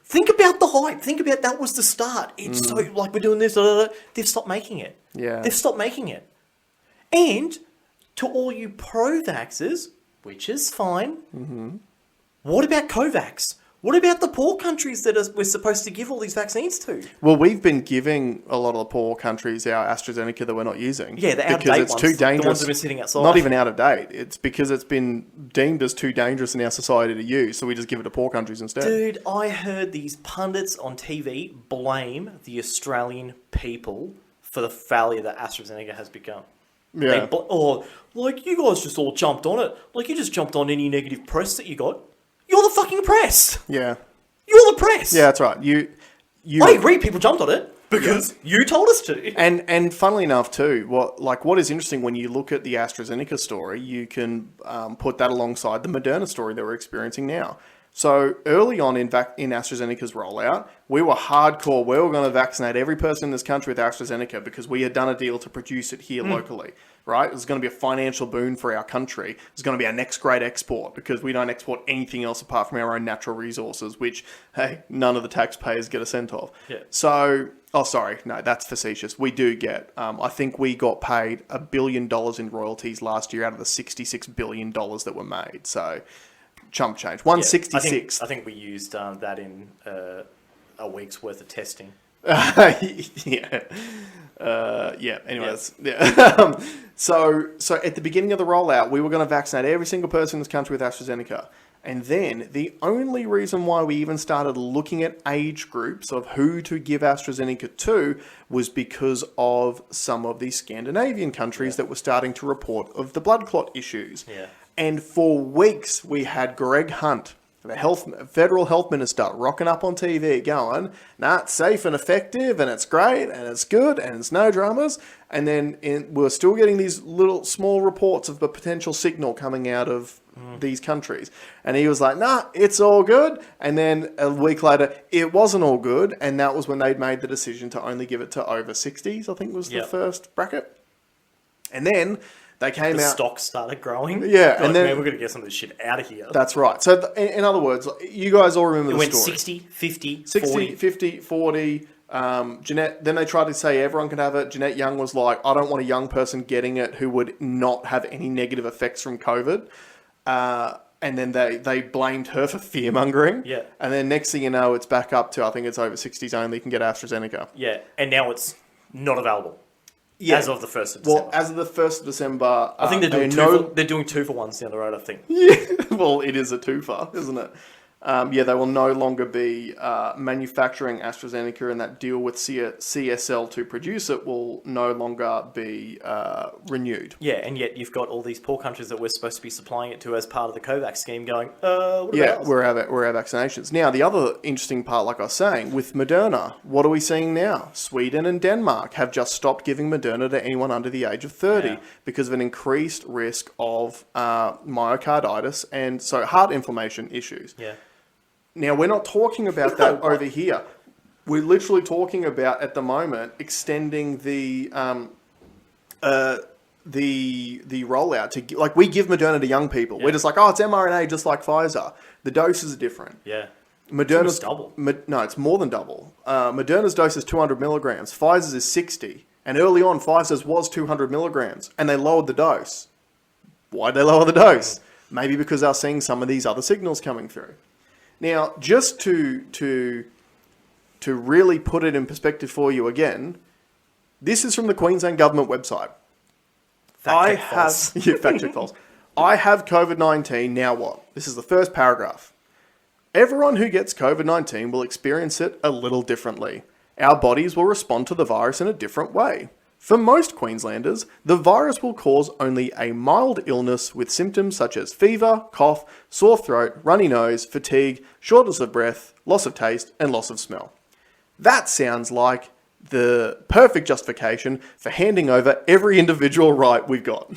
Think about the hype. Think about that was the start. It's so like we're doing this. They've stopped making it. Yeah. They've stopped making it. And to all you pro-vaxxers, which is fine. What about COVAX? What about the poor countries that we're supposed to give all these vaccines to? Well, we've been giving a lot of the poor countries our AstraZeneca that we're not using. Yeah, the out-of-date because it's ones, too dangerous. the ones that have been sitting outside. Not even out of date. It's because it's been deemed as too dangerous in our society to use, so we just give it to poor countries instead. Dude, I heard these pundits on TV blame the Australian people for the failure that AstraZeneca has become. Yeah. You guys just all jumped on it. Like, you just jumped on any negative press that you got. You're the fucking press. Yeah. You're the press. Yeah, that's right. You. I agree. People jumped on it because you told us to. And funnily enough, too, what is interesting when you look at the AstraZeneca story, you can put that alongside the Moderna story that we're experiencing now. So early on in AstraZeneca's rollout, we were hardcore. We were going to vaccinate every person in this country with AstraZeneca because we had done a deal to produce it here locally, right? It was going to be a financial boon for our country. It was going to be our next great export because we don't export anything else apart from our own natural resources, which, hey, none of the taxpayers get a cent of. Yeah. So, no, that's facetious. We do get, I think we got paid $1 billion in royalties last year out of the $66 billion that were made. So, chump change. 166. I think we used that in a week's worth of testing. Yeah. Anyways, yeah. So at the beginning of the rollout, we were going to vaccinate every single person in this country with AstraZeneca. And then the only reason why we even started looking at age groups of who to give AstraZeneca to was because of some of the Scandinavian countries that were starting to report of the blood clot issues. Yeah. And for weeks, we had Greg Hunt, the federal health minister, rocking up on TV going, nah, it's safe and effective, and it's great, and it's good, and it's no dramas. And then we're still getting these little small reports of the potential signal coming out of these countries. And he was like, nah, it's all good. And then a week later, it wasn't all good. And that was when they'd made the decision to only give it to over 60s, I think was the first bracket. And then they came out. The stocks started growing. Yeah. And then, man, we're going to get some of this shit out of here. That's right. So, in other words, you guys all remember the story. It went 60, 50, 60, 40. 50, 40. Jeanette, then they tried to say everyone could have it. Jeanette Young was like, I don't want a young person getting it who would not have any negative effects from COVID. And then they blamed her for fear-mongering. Yeah. And then next thing you know, it's back up to, I think it's over 60s only can get AstraZeneca. Yeah. And now it's not available. Yeah. As of the 1st of December. Well, as of the 1st of December... I think they're doing 2 for 1s down the road, I think. Yeah. Well, it is a twofer, isn't it? They will no longer be manufacturing AstraZeneca, and that deal with CSL to produce it will no longer be renewed. Yeah, and yet you've got all these poor countries that we're supposed to be supplying it to as part of the COVAX scheme going, what about us? We're our vaccinations. Now, the other interesting part, like I was saying, with Moderna, what are we seeing now? Sweden and Denmark have just stopped giving Moderna to anyone under the age of 30 because of an increased risk of myocarditis and so heart inflammation issues. Yeah. Now, we're not talking about that over here. We're literally talking about, at the moment, extending the rollout to, like, we give Moderna to young people. Yeah. We're just like, oh, it's mRNA just like Pfizer. The doses are different. Yeah. Moderna's double. No, it's more than double. Moderna's dose is 200 milligrams. Pfizer's is 60. And early on, Pfizer's was 200 milligrams. And they lowered the dose. Why'd they lower the dose? Maybe because they're seeing some of these other signals coming through. Now, just to really put it in perspective for you again, this is from the Queensland Government website. Fact check false. I have COVID-19, now what? This is the first paragraph. Everyone who gets COVID-19 will experience it a little differently. Our bodies will respond to the virus in a different way. For most Queenslanders, the virus will cause only a mild illness with symptoms such as fever, cough, sore throat, runny nose, fatigue, shortness of breath, loss of taste, and loss of smell. That sounds like the perfect justification for handing over every individual right we've got.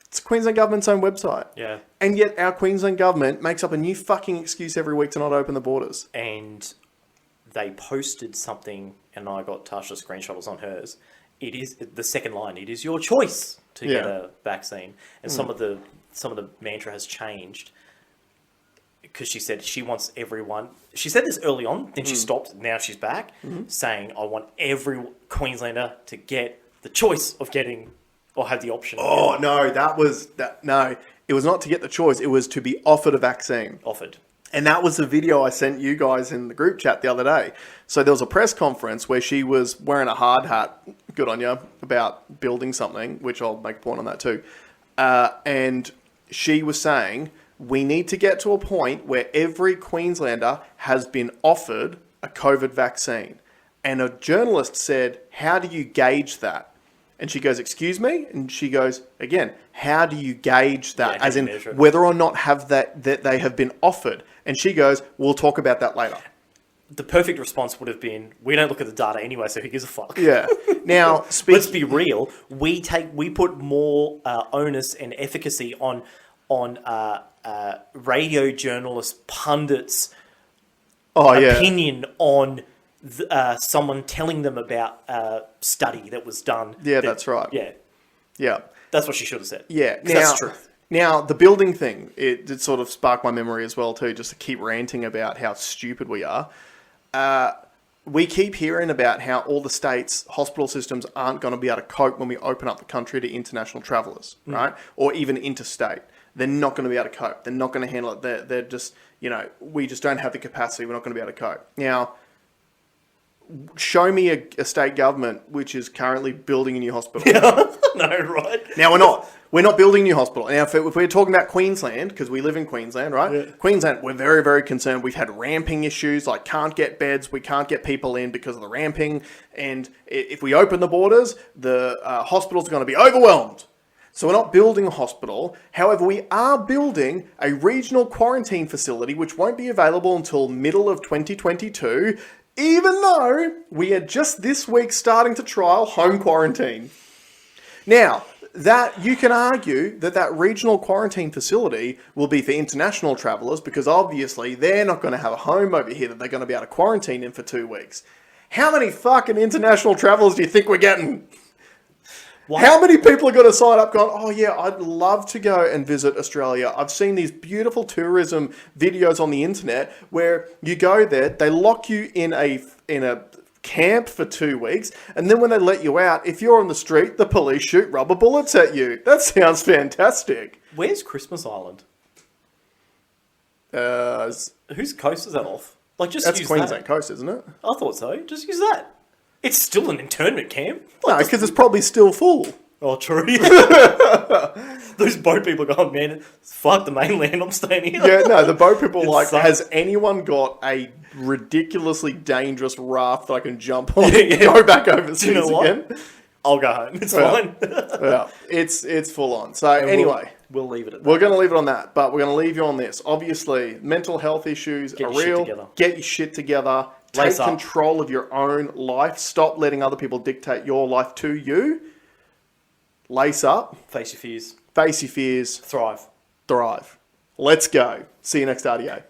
It's Queensland Government's own website. Yeah. And yet our Queensland Government makes up a new fucking excuse every week to not open the borders. And they posted something, and I got Tasha's screenshots on hers. It is the second line. It is your choice to get a vaccine, and some of the mantra has changed because she said she wants everyone. She said this early on, then she stopped. Now she's back saying, "I want every Queenslander to get the choice of getting or have the option." Oh no, that was that. No, It was not to get the choice. It was to be offered a vaccine. Offered. And that was the video I sent you guys in the group chat the other day. So there was a press conference where she was wearing a hard hat, good on you, about building something, which I'll make a point on that too. And she was saying, we need to get to a point where every Queenslander has been offered a COVID vaccine. And a journalist said, how do you gauge that? And she goes, excuse me? And she goes, again, how do you gauge that? Yeah, as in whether or not that they have been offered. And she goes, we'll talk about that later. The perfect response would have been, we don't look at the data anyway, so who gives a fuck? Yeah. Now, let's be real. We put more onus and efficacy on radio journalists, pundits' opinion on someone telling them about a study that was done. Yeah, that's right. Yeah. That's what she should have said. Yeah. That's true. Now, the building thing, it did sort of spark my memory as well too, just to keep ranting about how stupid we are. We keep hearing about how all the states' hospital systems aren't going to be able to cope when we open up the country to international travellers, right? Or even interstate. They're not going to be able to cope. They're not going to handle it. They're just, we just don't have the capacity. We're not going to be able to cope. Now, show me a state government which is currently building a new hospital. No, right? Now, we're not. We're not building a new hospital. Now, if we're talking about Queensland, because we live in Queensland, right? Yeah. Queensland, we're very, very concerned. We've had ramping issues, like can't get beds, we can't get people in because of the ramping. And if we open the borders, the hospitals are going to be overwhelmed. So we're not building a hospital. However, we are building a regional quarantine facility, which won't be available until middle of 2022, even though we are just this week starting to trial home quarantine. Now, that you can argue that regional quarantine facility will be for international travellers because obviously they're not going to have a home over here that they're going to be able to quarantine in for 2 weeks. How many fucking international travellers do you think we're getting? What? How many people are going to sign up going, oh yeah, I'd love to go and visit Australia. I've seen these beautiful tourism videos on the internet where you go there, they lock you in a camp for 2 weeks, and then when they let you out, if you're on the street, the police shoot rubber bullets at you. That sounds fantastic. Where's Christmas Island? Whose coast is that off? That's use Queensland coast, isn't it? I thought so. Just use that. It's still an internment camp. No, because it's probably still full. Oh, true. Those boat people going, man, fuck the mainland, I'm staying here. Yeah, no, the boat people has anyone got a ridiculously dangerous raft that I can jump on and go back overseas again? I'll go home. It's fine. Yeah, it's full on. So anyway, we'll leave it at that. We're going to leave it on that, but we're going to leave you on this. Obviously, mental health issues are real. Get your shit together. Take control of your own life. Stop letting other people dictate your life to you. Lace up. Face your fears. Face your fears. Thrive. Let's go. See you next RDO.